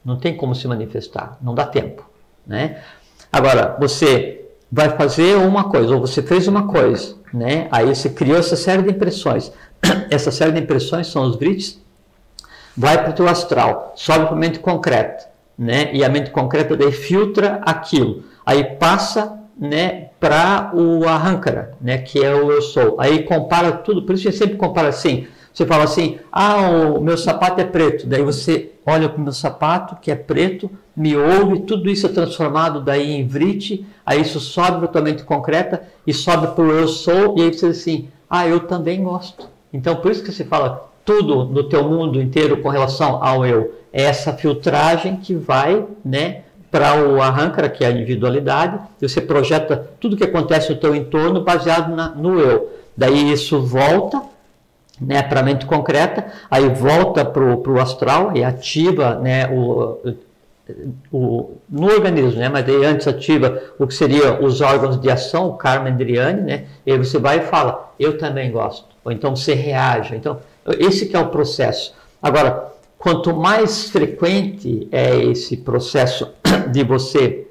Não tem como se manifestar, não dá tempo. Né? Agora, você vai fazer uma coisa, ou você fez uma coisa, né? Aí você criou essa série de impressões. Essa série de impressões são os vritis, vai para o teu astral, sobe para a mente concreta, né? E a mente concreta daí filtra aquilo. Aí passa, né, para o Ahankara, né, que é o eu sou. Aí compara tudo, por isso que a gente sempre compara assim. Você fala assim, o meu sapato é preto. Daí você olha para o meu sapato, que é preto, me ouve, tudo isso é transformado daí em vriti, aí isso sobe para a tua mente concreta e sobe para o eu sou, e aí você diz assim, eu também gosto. Então, por isso que se fala tudo no teu mundo inteiro com relação ao eu. É essa filtragem que vai, né, para o Ahankara, que é a individualidade, e você projeta tudo que acontece no teu entorno baseado no eu. Daí isso volta, né, para a mente concreta, aí volta para o astral e ativa, né, no organismo, né, mas aí antes ativa o que seria os órgãos de ação, o Karma Indriyani, né, e aí você vai e fala, eu também gosto, ou então você reage. Então, esse que é o processo. Agora, quanto mais frequente é esse processo de você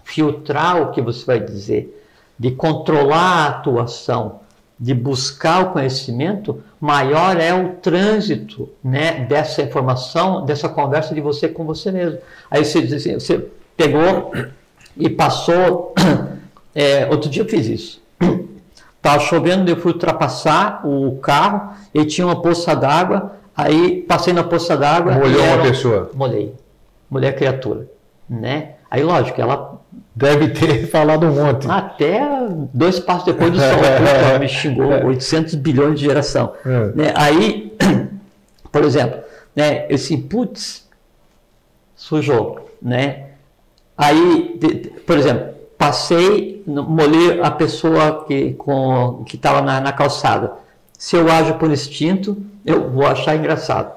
filtrar o que você vai dizer, de controlar a atuação, de buscar o conhecimento, maior é o trânsito, né, dessa informação, dessa conversa de você com você mesmo. Aí você diz assim, você pegou e passou... outro dia eu fiz isso. Estava chovendo, eu fui ultrapassar o carro e tinha uma poça d'água, aí passei na poça d'água... Molhou uma pessoa? Molhei. Molhei a criatura, né? Aí, lógico, ela... Deve ter falado um monte. Até 2 passos depois do sol, ela me xingou, 800 bilhões de geração. Né? Aí, por exemplo, né, eu assim, putz, sujou, né? Aí, por exemplo, molhei a pessoa que estava na calçada. Se eu ajo por instinto, eu vou achar engraçado,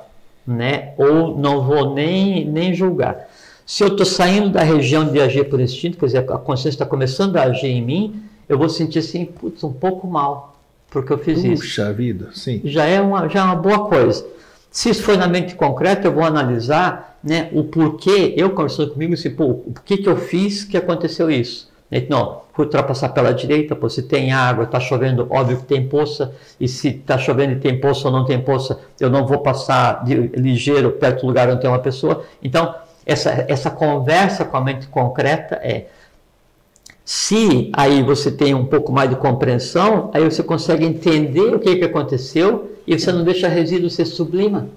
né? Ou não vou nem julgar. Se eu estou saindo da região de agir por instinto, quer dizer, a consciência está começando a agir em mim, eu vou sentir assim, putz, um pouco mal, porque eu fiz isso. Puxa vida, sim. Já é uma boa coisa. Se isso foi na mente concreta, eu vou analisar, né, o porquê, eu conversando comigo, assim, pô, o que eu fiz que aconteceu isso? Não, fui ultrapassar pela direita, pô, se tem água, está chovendo, óbvio que tem poça, e se está chovendo e tem poça ou não tem poça, eu não vou passar ligeiro perto do lugar onde tem uma pessoa. Então, essa conversa com a mente concreta se aí você tem um pouco mais de compreensão, aí você consegue entender o que aconteceu e você não deixa resíduo ser sublima,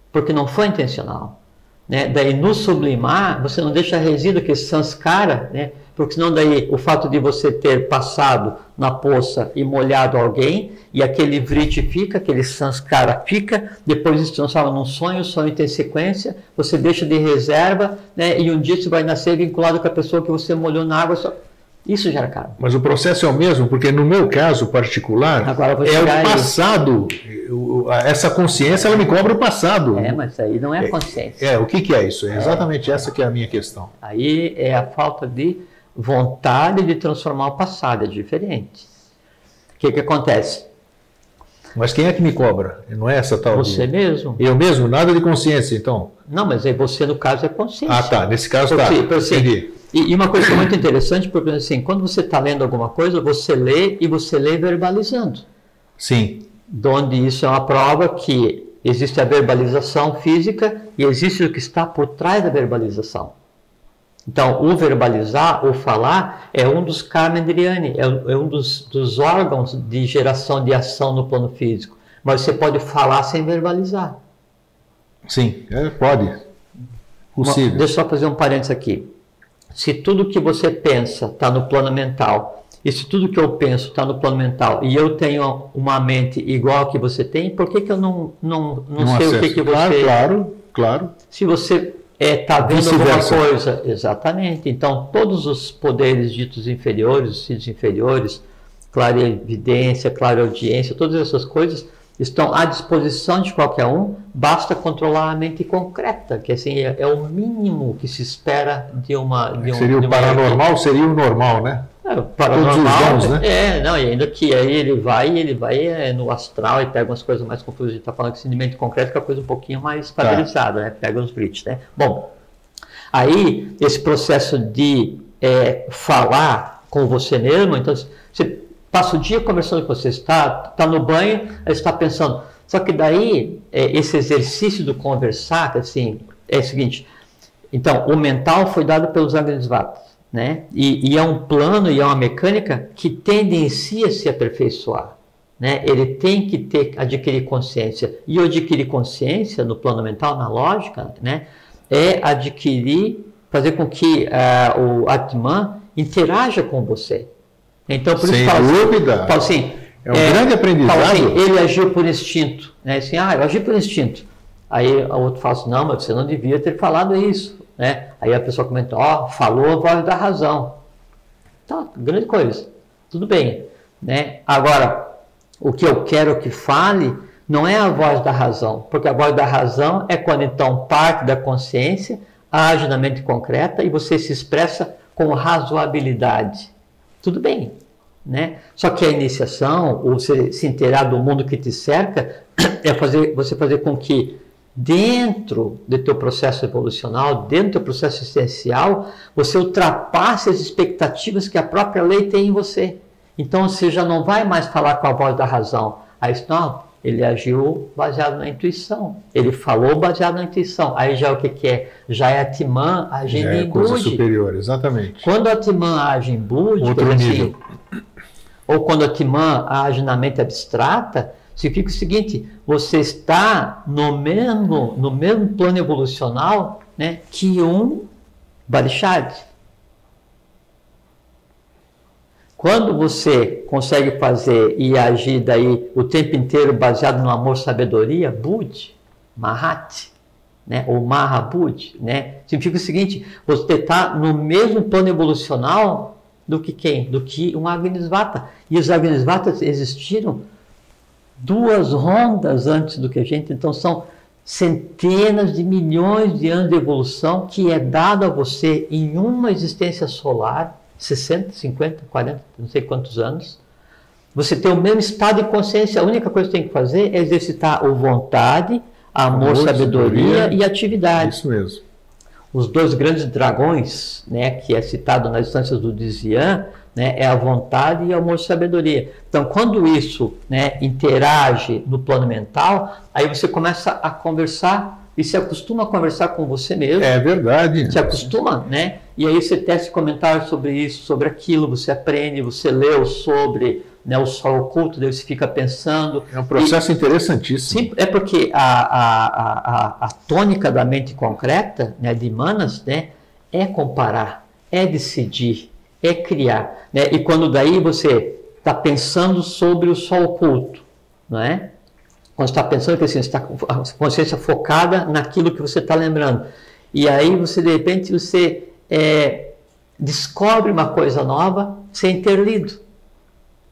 porque não foi intencional, né? Daí no sublimar, você não deixa resíduo que sanskara, né? Porque senão daí o fato de você ter passado na poça e molhado alguém, e aquele vriti fica, aquele sanskara fica, depois isso se transforma num sonho, o sonho tem sequência, você deixa de reserva, né? E um dia você vai nascer vinculado com a pessoa que você molhou na água, isso gera karma. Mas o processo é o mesmo, porque no meu caso particular, é o passado, essa consciência, ela me cobra o passado. Mas aí não é a consciência. O que é isso? É exatamente essa que é a minha questão. Aí é a falta de vontade de transformar o passado, é diferente. O que acontece? Mas quem é que me cobra? Não é essa tal? Você mesmo. Eu mesmo? Nada de consciência, então? Não, mas aí você, no caso, é consciência. Ah, tá. Nesse caso, tá. Entendi. E uma coisa que é muito interessante, porque assim, quando você está lendo alguma coisa, você lê e você lê verbalizando. Sim. Onde isso é uma prova que existe a verbalização física e existe o que está por trás da verbalização. Então, o verbalizar, o falar, é um dos karma indriyani, é um dos órgãos de geração de ação no plano físico. Mas você pode falar sem verbalizar. Sim, pode. Possível. Deixa eu só fazer um parênteses aqui. Se tudo que você pensa está no plano mental, e se tudo que eu penso está no plano mental, e eu tenho uma mente igual a que você tem, por que eu não sei acesso. O que você... Claro. Se você está vendo alguma coisa, exatamente. Então, todos os poderes ditos inferiores, os sítios inferiores, clarevidência, clareaudiência, todas essas coisas estão à disposição de qualquer um, basta controlar a mente concreta, que assim é o mínimo que se espera de uma... Seria o paranormal, seria o normal, né? O paranormal, todos os dons, né? Não, e ainda que aí ele vai no astral e pega umas coisas mais confusas, a gente está falando que esse mente concreto é uma coisa um pouquinho mais estabilizada, né? Pega os vrits, né? Bom, aí esse processo de falar com você mesmo, então você passa o dia conversando com você, está no banho, aí está pensando. Só que daí, esse exercício do conversar, assim, é o seguinte, então, o mental foi dado pelos Agnisvatas, né? E é um plano e é uma mecânica que tende em si a se aperfeiçoar, né? Ele tem que adquirir consciência. E o adquirir consciência no plano mental, na lógica, né? É fazer com que o Atman interaja com você. Então, por isso Sem dúvida. Fala assim, é um grande aprendizado. Fala assim, ele agiu por instinto. Né? Assim, eu agi por instinto. Aí o outro fala assim, não, mas você não devia ter falado isso. Né? Aí a pessoa comenta, falou a voz da razão. Tá, grande coisa. Tudo bem. Né? Agora, o que eu quero que fale não é a voz da razão, porque a voz da razão é quando então parte da consciência age na mente concreta e você se expressa com razoabilidade. Tudo bem, né? Só que a iniciação, ou você se inteirar do mundo que te cerca, é você fazer com que dentro do teu processo evolucional, dentro do teu processo existencial, você ultrapasse as expectativas que a própria lei tem em você. Então você já não vai mais falar com a voz da razão. Aí não, ele agiu baseado na intuição, ele falou baseado na intuição. Aí já o que é? Já é Atman agindo em coisa Budi. superior, exatamente. Quando a Atman age em Budi, outro nível. ou quando a Atman age na mente abstrata, significa o seguinte, você está no mesmo plano evolucional, né, que um Barishad. Quando você consegue fazer e agir daí o tempo inteiro baseado no amor, sabedoria, Budi, Mahat, né, ou Mahabudhi, né, significa o seguinte, você está no mesmo plano evolucional do que quem? Do que um Agnisvata. E os Agnisvatas existiram 2 rondas antes do que a gente, então são centenas de milhões de anos de evolução que é dado a você em uma existência solar, 60, 50, 40, não sei quantos anos. Você tem o mesmo estado de consciência, a única coisa que tem que fazer é exercitar a vontade, amor, sabedoria e atividade. Isso mesmo. Os 2 grandes dragões, né, que é citado nas instâncias do Dzyan, né, é a vontade e o amor e sabedoria. Então, quando isso, né, interage no plano mental, aí você começa a conversar e se acostuma a conversar com você mesmo. É verdade. Se acostuma, né? E aí você tece comentários sobre isso, sobre aquilo, você aprende, você leu sobre, né, o sol oculto, daí você fica pensando. É um processo interessantíssimo. Sim, é porque a tônica da mente concreta, né, de Manas, né, é comparar, é decidir, é criar. Né? E quando daí você está pensando sobre o sol oculto, não é? Quando está pensando que assim, você está com a consciência focada naquilo que você está lembrando. E aí você, de repente, você descobre uma coisa nova sem ter lido.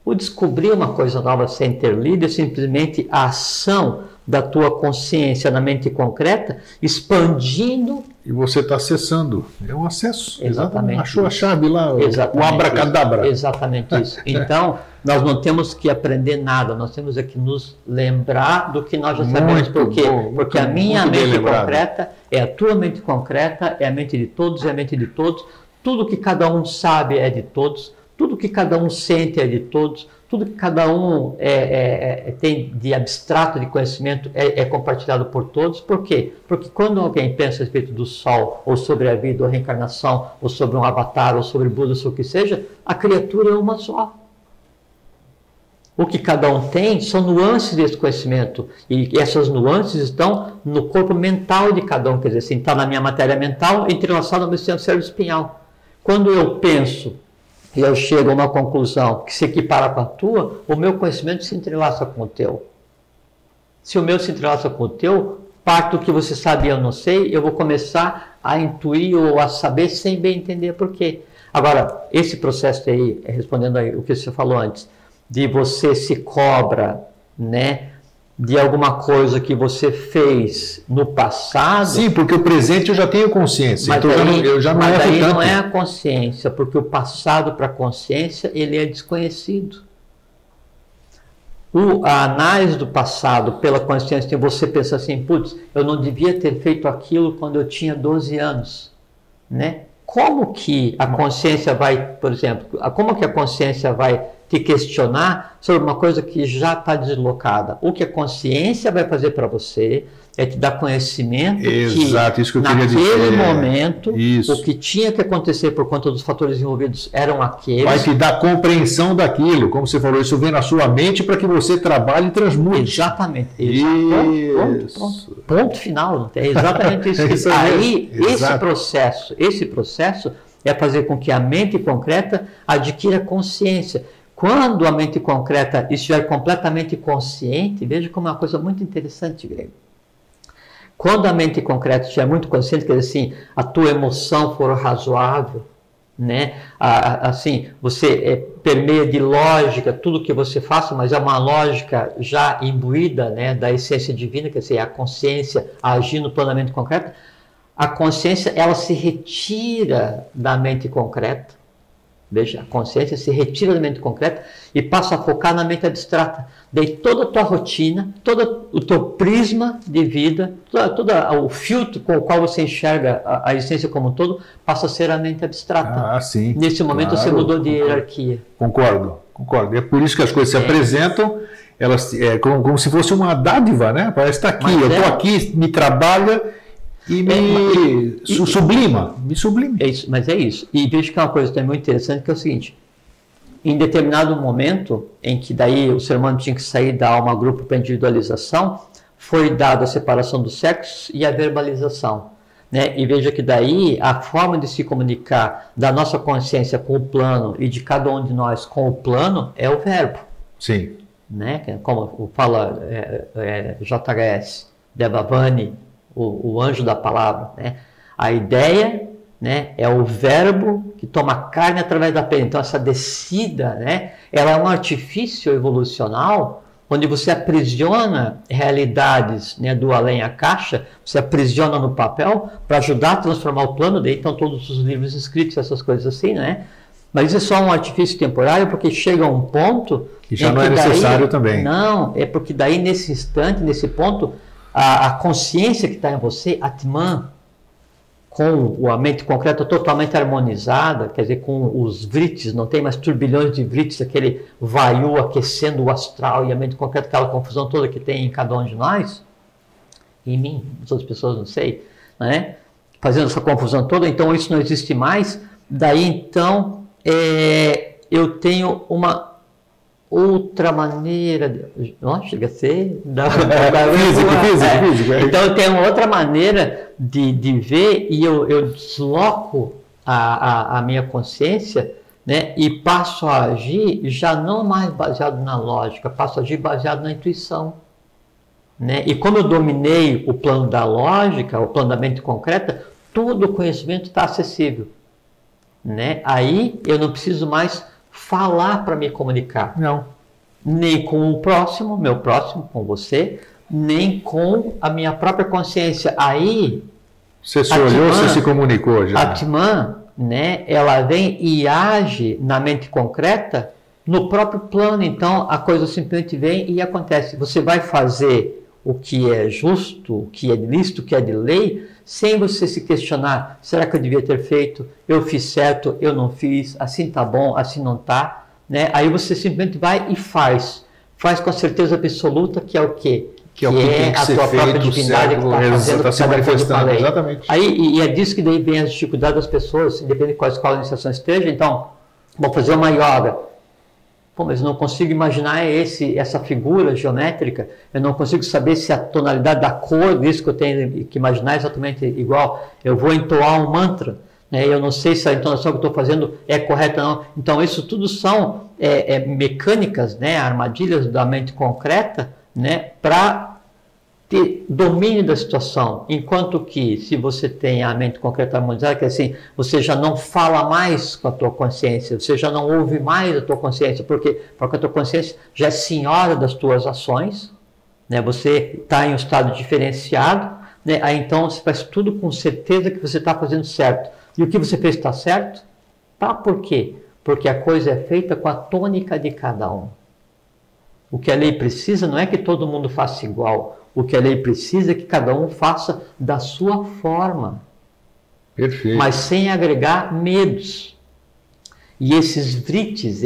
O descobrir uma coisa nova sem ter lido é simplesmente a ação da tua consciência na mente concreta, expandindo. E você está acessando. É um acesso. Exatamente. Achou a chave lá, Exatamente o abracadabra. Isso. Exatamente isso. Então, nós não temos que aprender nada, nós temos que nos lembrar do que nós já sabemos. Por quê? Porque a minha mente concreta é a tua mente concreta, é a mente de todos, é a mente de todos. Tudo que cada um sabe é de todos. Tudo que cada um sente é de todos, tudo que cada um tem de abstrato de conhecimento é compartilhado por todos. Por quê? Porque quando alguém pensa a respeito do sol, ou sobre a vida, ou a reencarnação, ou sobre um avatar, ou sobre Buda, ou o que seja, a criatura é uma só. O que cada um tem são nuances desse conhecimento, e essas nuances estão no corpo mental de cada um, quer dizer, assim, está na minha matéria mental, entrelaçada no meu cérebro espinhal. Quando eu penso e eu chego a uma conclusão que se equipara com a tua, o meu conhecimento se entrelaça com o teu. Se o meu se entrelaça com o teu, parte do que você sabe e eu não sei, eu vou começar a intuir ou a saber sem bem entender por quê. Agora, esse processo aí, respondendo aí o que você falou antes, de você se cobra, né, de alguma coisa que você fez no passado. Sim, porque o presente eu já tenho consciência. Mas então eu já não mas erro aí tanto. não é a consciência, porque o passado para a consciência ele é desconhecido. A análise do passado pela consciência, você pensa assim, putz, eu não devia ter feito aquilo quando eu tinha 12 anos, né? Como que a consciência vai, por exemplo, como que a consciência vai te questionar sobre uma coisa que já está deslocada? O que a consciência vai fazer para você é te dar conhecimento. Exato, isso que eu queria dizer. Naquele momento, isso. O que tinha que acontecer por conta dos fatores envolvidos eram aqueles. Vai te dar compreensão daquilo, como você falou, isso vem na sua mente para que você trabalhe e transmute. Exatamente. Isso. Ponto final. É exatamente isso. Isso aí, exato. esse processo é fazer com que a mente concreta adquira consciência. Quando a mente concreta estiver completamente consciente, veja como é uma coisa muito interessante, Grego. Quando a mente concreta estiver muito consciente, quer dizer assim, a tua emoção for razoável, né? Assim, você permeia de lógica tudo que você faça, mas é uma lógica já imbuída, né, da essência divina, quer dizer, a consciência agir no plano da mente concreta. A consciência, ela se retira da mente concreta. Veja, a consciência se retira da mente concreta e passa a focar na mente abstrata. Daí toda a tua rotina, todo o teu prisma de vida, todo o filtro com o qual você enxerga a existência como um todo, passa a ser a mente abstrata. Ah, sim. Nesse momento você mudou de hierarquia. Concordo. É por isso que as coisas se apresentam, elas como se fosse uma dádiva, né? Parece estar aqui, mas eu estou aqui, me trabalha e me sublima. É isso, mas é isso. E veja que é uma coisa também muito interessante, que é o seguinte: em determinado momento, em que daí o ser humano tinha que sair da alma grupo para individualização, foi dada a separação dos sexos e a verbalização. Né? E veja que daí a forma de se comunicar da nossa consciência com o plano e de cada um de nós com o plano é o verbo. Sim. Né? Como fala JHS, Devavani, o anjo da palavra, né? A ideia, né, é o verbo que toma carne através da pele. Então essa descida, né, ela é um artifício evolucional onde você aprisiona realidades, né, do além a caixa, você aprisiona no papel para ajudar a transformar o plano. Daí estão todos os livros escritos, essas coisas assim, né? Mas isso é só um artifício temporário, porque chega a um ponto que já não é necessário também. Não, é porque daí nesse instante, nesse ponto, a consciência que está em você, Atman, com a mente concreta totalmente harmonizada, quer dizer, com os vritis, não tem mais turbilhões de vritis, aquele vayu aquecendo o astral e a mente concreta, aquela confusão toda que tem em cada um de nós, em mim, as outras pessoas não sei, né? Fazendo essa confusão toda, então isso não existe mais. Daí então eu tenho uma outra maneira, não chega a ser físico. Então eu tenho outra maneira de ver, e eu desloco a minha consciência, né, e passo a agir já não mais baseado na lógica, passo a agir baseado na intuição, né? E como eu dominei o plano da lógica, o plano da mente concreta, todo o conhecimento está acessível, né? Aí eu não preciso mais falar para me comunicar. Não. Nem com o próximo, meu próximo, com você, nem com a minha própria consciência. Aí... Você se olhou, você se comunicou já. A Atman, né, ela vem e age na mente concreta no próprio plano. Então, a coisa simplesmente vem e acontece. Você vai fazer o que é justo, o que é lícito, o que é de lei, sem você se questionar, será que eu devia ter feito? Eu fiz certo, eu não fiz, assim tá bom, assim não tá, né? Aí você simplesmente vai e faz com a certeza absoluta que é o quê? Que é o que tem que a ser tua feito, própria divindade que está fazendo, está se manifestando, exatamente. Aí, e é disso que daí vem as dificuldades das pessoas, independente de qual escola de iniciação esteja. Então, vou fazer uma yoga. Pô, mas eu não consigo imaginar essa figura geométrica, eu não consigo saber se a tonalidade da cor disso que eu tenho que imaginar é exatamente igual. Eu vou entoar um mantra, né? Eu não sei se a entonação que eu estou fazendo é correta ou não. Então, isso tudo são mecânicas, né? Armadilhas da mente concreta, né? Para ter domínio da situação, enquanto que se você tem a mente concreta harmonizada, que é assim, você já não fala mais com a tua consciência, você já não ouve mais a tua consciência, porque a tua consciência já é senhora das tuas ações, né? Você está em um estado diferenciado, né? Aí então você faz tudo com certeza que você está fazendo certo. E o que você fez está certo? Tá, por quê? Porque a coisa é feita com a tônica de cada um. O que a lei precisa não é que todo mundo faça igual. O que a lei precisa é que cada um faça da sua forma. Perfeito. Mas sem agregar medos. E esses vritis,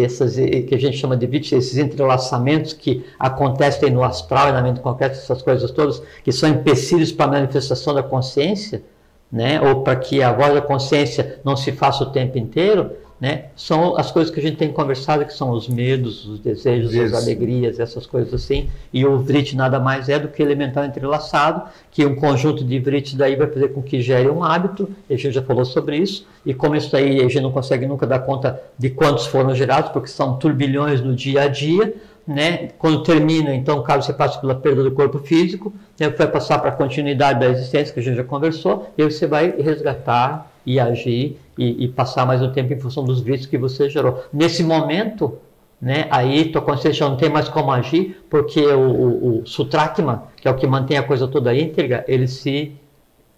que a gente chama de vritis, esses entrelaçamentos que acontecem no astral e na mente concreta, essas coisas todas, que são empecilhos para a manifestação da consciência, né? Ou para que a voz da consciência não se faça o tempo inteiro, né? São as coisas que a gente tem conversado, que são os medos, os desejos, as alegrias, essas coisas assim. E o vriti nada mais é do que elemental entrelaçado, que um conjunto de vritis daí vai fazer com que gere um hábito, e a gente já falou sobre isso, e como isso daí a gente não consegue nunca dar conta de quantos foram gerados, porque são turbilhões no dia a dia, né? Quando termina, então, caso você passe pela perda do corpo físico, né, vai passar para a continuidade da existência, que a gente já conversou, e aí você vai resgatar e agir e passar mais um tempo em função dos vícios que você gerou. Nesse momento, né, aí tua consciência não tem mais como agir, porque o Sutratma, que é o que mantém a coisa toda íntegra, ele se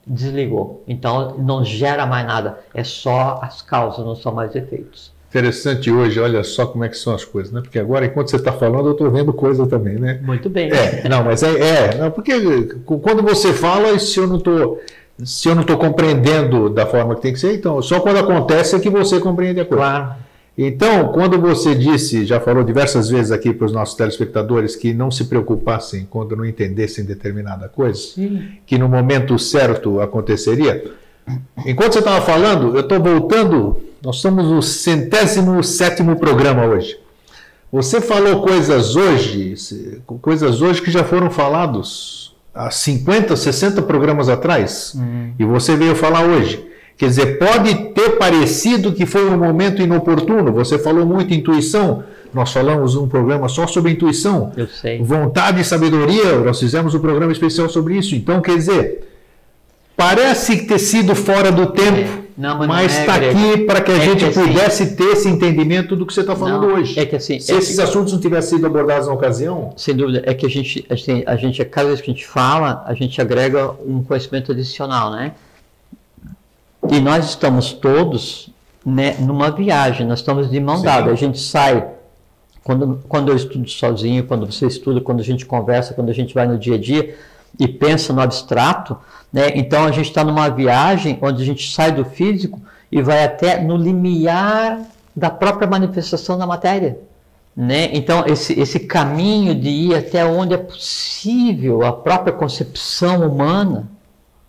desligou. Então não gera mais nada, é só as causas, não são mais efeitos. Interessante hoje, olha só como é que são as coisas, né? Porque agora, enquanto você está falando, eu estou vendo coisa também, né? Muito bem. Não, mas não, porque quando você fala, se eu não estou compreendendo da forma que tem que ser, então, só quando acontece é que você compreende a coisa. Claro. Então, quando você disse, já falou diversas vezes aqui para os nossos telespectadores, que não se preocupassem quando não entendessem determinada coisa, sim, que no momento certo aconteceria. Enquanto você estava falando, eu estou voltando, nós estamos no 107º programa hoje. Você falou coisas hoje que já foram falados há 50, 60 programas atrás, e você veio falar hoje. Quer dizer, pode ter parecido que foi um momento inoportuno, você falou muito intuição, nós falamos um programa só sobre intuição, eu sei. Vontade e sabedoria, nós fizemos um programa especial sobre isso, então quer dizer, Parece ter sido fora do tempo, mas está aqui para que a gente pudesse ter esse entendimento do que você está falando hoje. É que assim, se esses assuntos não tivessem sido abordados na ocasião... Sem dúvida, é que a gente, cada vez que a gente fala, a gente agrega um conhecimento adicional, né? E nós estamos todos, né, numa viagem, nós estamos de mão dada. A gente sai, quando eu estudo sozinho, quando você estuda, quando a gente conversa, quando a gente vai no dia a dia e pensa no abstrato, né? Então a gente está numa viagem onde a gente sai do físico e vai até no limiar da própria manifestação da matéria, né? Então esse caminho de ir até onde é possível a própria concepção humana,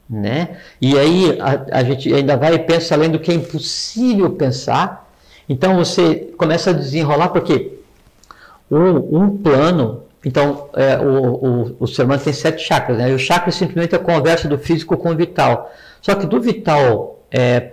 né? E aí a gente ainda vai e pensa além do que é impossível pensar. Então você começa a desenrolar, porque um plano. Então, o ser humano tem 7 chakras, né? E o chakra é simplesmente a conversa do físico com o vital. Só que do vital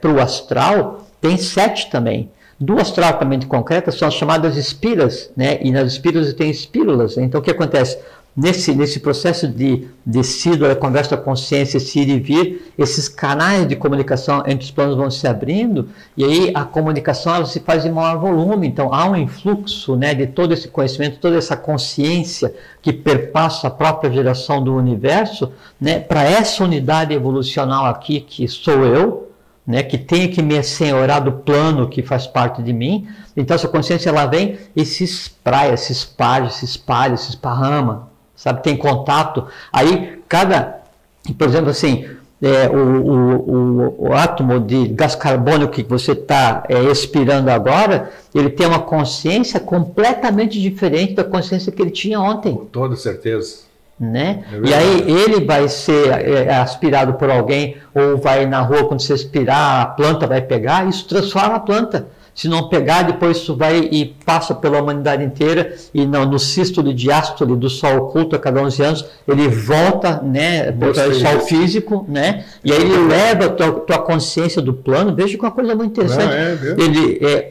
para o astral, tem 7 também. Do astral para a mente concreta são as chamadas espiras, né? E nas espiras tem espírulas. Então, o que acontece? Nesse processo de descida da conversa da consciência, esse ir e vir, esses canais de comunicação entre os planos vão se abrindo, e aí a comunicação ela se faz em maior volume. Então há um influxo, né, de todo esse conhecimento, toda essa consciência que perpassa a própria geração do universo, né, para essa unidade evolucional aqui, que sou eu, né, que tenho que me assenhorar do plano que faz parte de mim. Então essa consciência ela vem e se espraia, se espalha, se esparrama, sabe, tem contato. Aí por exemplo assim, o átomo de gás carbônico que você está expirando agora, ele tem uma consciência completamente diferente da consciência que ele tinha ontem. Com toda certeza. Né? E aí ele vai ser aspirado por alguém, ou vai na rua, quando você aspirar, a planta vai pegar, isso transforma a planta. Se não pegar, depois isso vai e passa pela humanidade inteira, e no sístole e diástole do Sol oculto a cada 11 anos, ele volta, né, para o Sol físico, né, e aí ele leva a tua consciência do plano. Veja que é uma coisa muito interessante.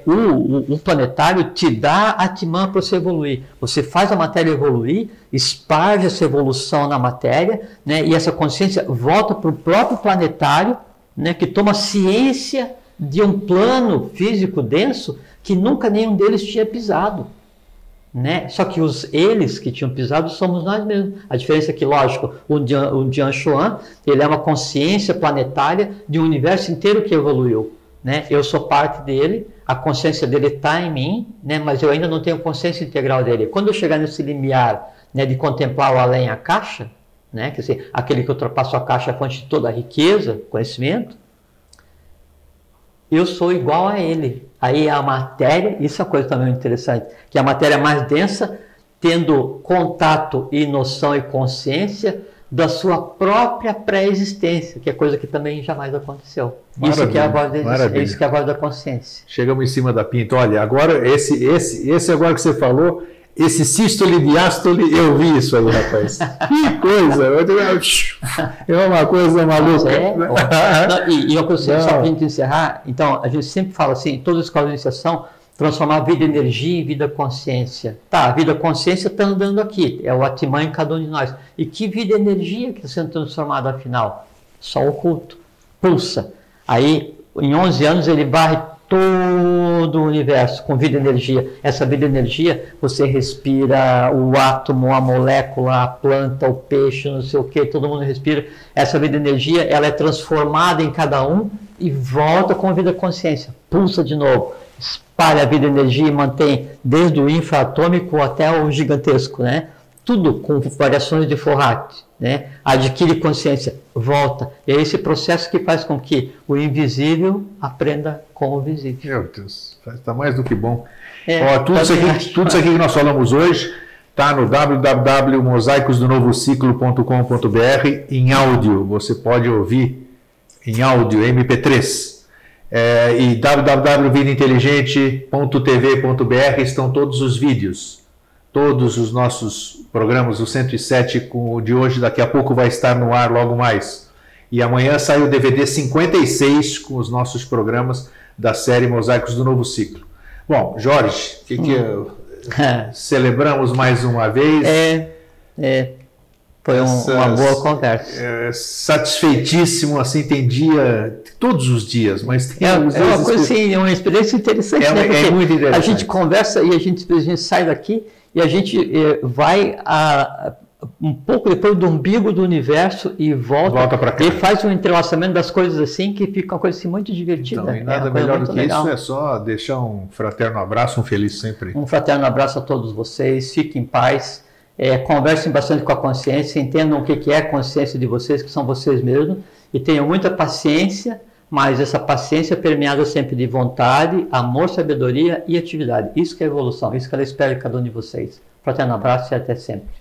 O planetário te dá a timã para você evoluir. Você faz a matéria evoluir, esparge essa evolução na matéria, né, e essa consciência volta para o próprio planetário, né, que toma ciência de um plano físico denso que nunca nenhum deles tinha pisado, né? Só que eles que tinham pisado somos nós mesmos. A diferença é que, lógico, o Jian Xuan, ele é uma consciência planetária de um universo inteiro que evoluiu, né? Eu sou parte dele, a consciência dele está em mim, né? Mas eu ainda não tenho consciência integral dele. Quando eu chegar nesse limiar, né, de contemplar o além, a caixa, né? Quer dizer, aquele que ultrapassa a caixa é a fonte de toda a riqueza, conhecimento, eu sou igual a ele. Aí a matéria, isso é uma coisa também interessante, que a matéria mais densa, tendo contato e noção e consciência da sua própria pré-existência, que é coisa que também jamais aconteceu. Maravilha, isso que é a voz da consciência. Chegamos em cima da pinta. Olha, agora, esse agora que você falou, esse sístole e diástole, eu vi isso aí, rapaz. Que coisa! É uma coisa maluca. E uma coisa, só para a gente encerrar, então, a gente sempre fala assim, toda escola de iniciação, transformar a vida energia em vida consciência. Tá, a vida consciência está andando aqui, é o Atman em cada um de nós. E que vida energia que está sendo transformada afinal? Só oculto, pulsa. Aí, em 11 anos, ele varre todo o universo com vida energia. Essa vida energia, você respira, o átomo, a molécula, a planta, o peixe, não sei o que, todo mundo respira. Essa vida energia, ela é transformada em cada um e volta com vida consciência. Pulsa de novo, espalha a vida energia e mantém desde o infraatômico até o gigantesco, né? Tudo com variações de Fourier, né? Adquire consciência, volta. E é esse processo que faz com que o invisível aprenda com o visível. Meu Deus, está mais do que bom. Tudo isso aqui que nós falamos hoje está no www.mosaicosdonovociclo.com.br em áudio. Você pode ouvir em áudio, MP3. E www.vidainteligente.tv.br estão todos os vídeos. Todos os nossos programas, o 107 com o de hoje, daqui a pouco vai estar no ar logo mais. E amanhã sai o DVD 56 com os nossos programas da série Mosaicos do Novo Ciclo. Bom, Jorge, celebramos mais uma vez? Foi uma boa conversa. Satisfeitíssimo, assim, tem dia, todos os dias, mas tem uma coisa assim, uma experiência interessante, né? É muito interessante. A gente conversa e a gente sai daqui e a gente vai um pouco depois do umbigo do universo e volta para cá. E faz um entrelaçamento das coisas assim, que fica uma coisa assim muito divertida. Então, e nada melhor do que legal. Isso, é só deixar um fraterno abraço, um feliz sempre. Um fraterno abraço a todos vocês, fiquem em paz, conversem bastante com a consciência, entendam o que é a consciência de vocês, que são vocês mesmos, e tenham muita paciência, mas essa paciência permeada sempre de vontade, amor, sabedoria e atividade. Isso que é evolução, isso que ela espera de cada um de vocês. Fraterno abraço e até sempre.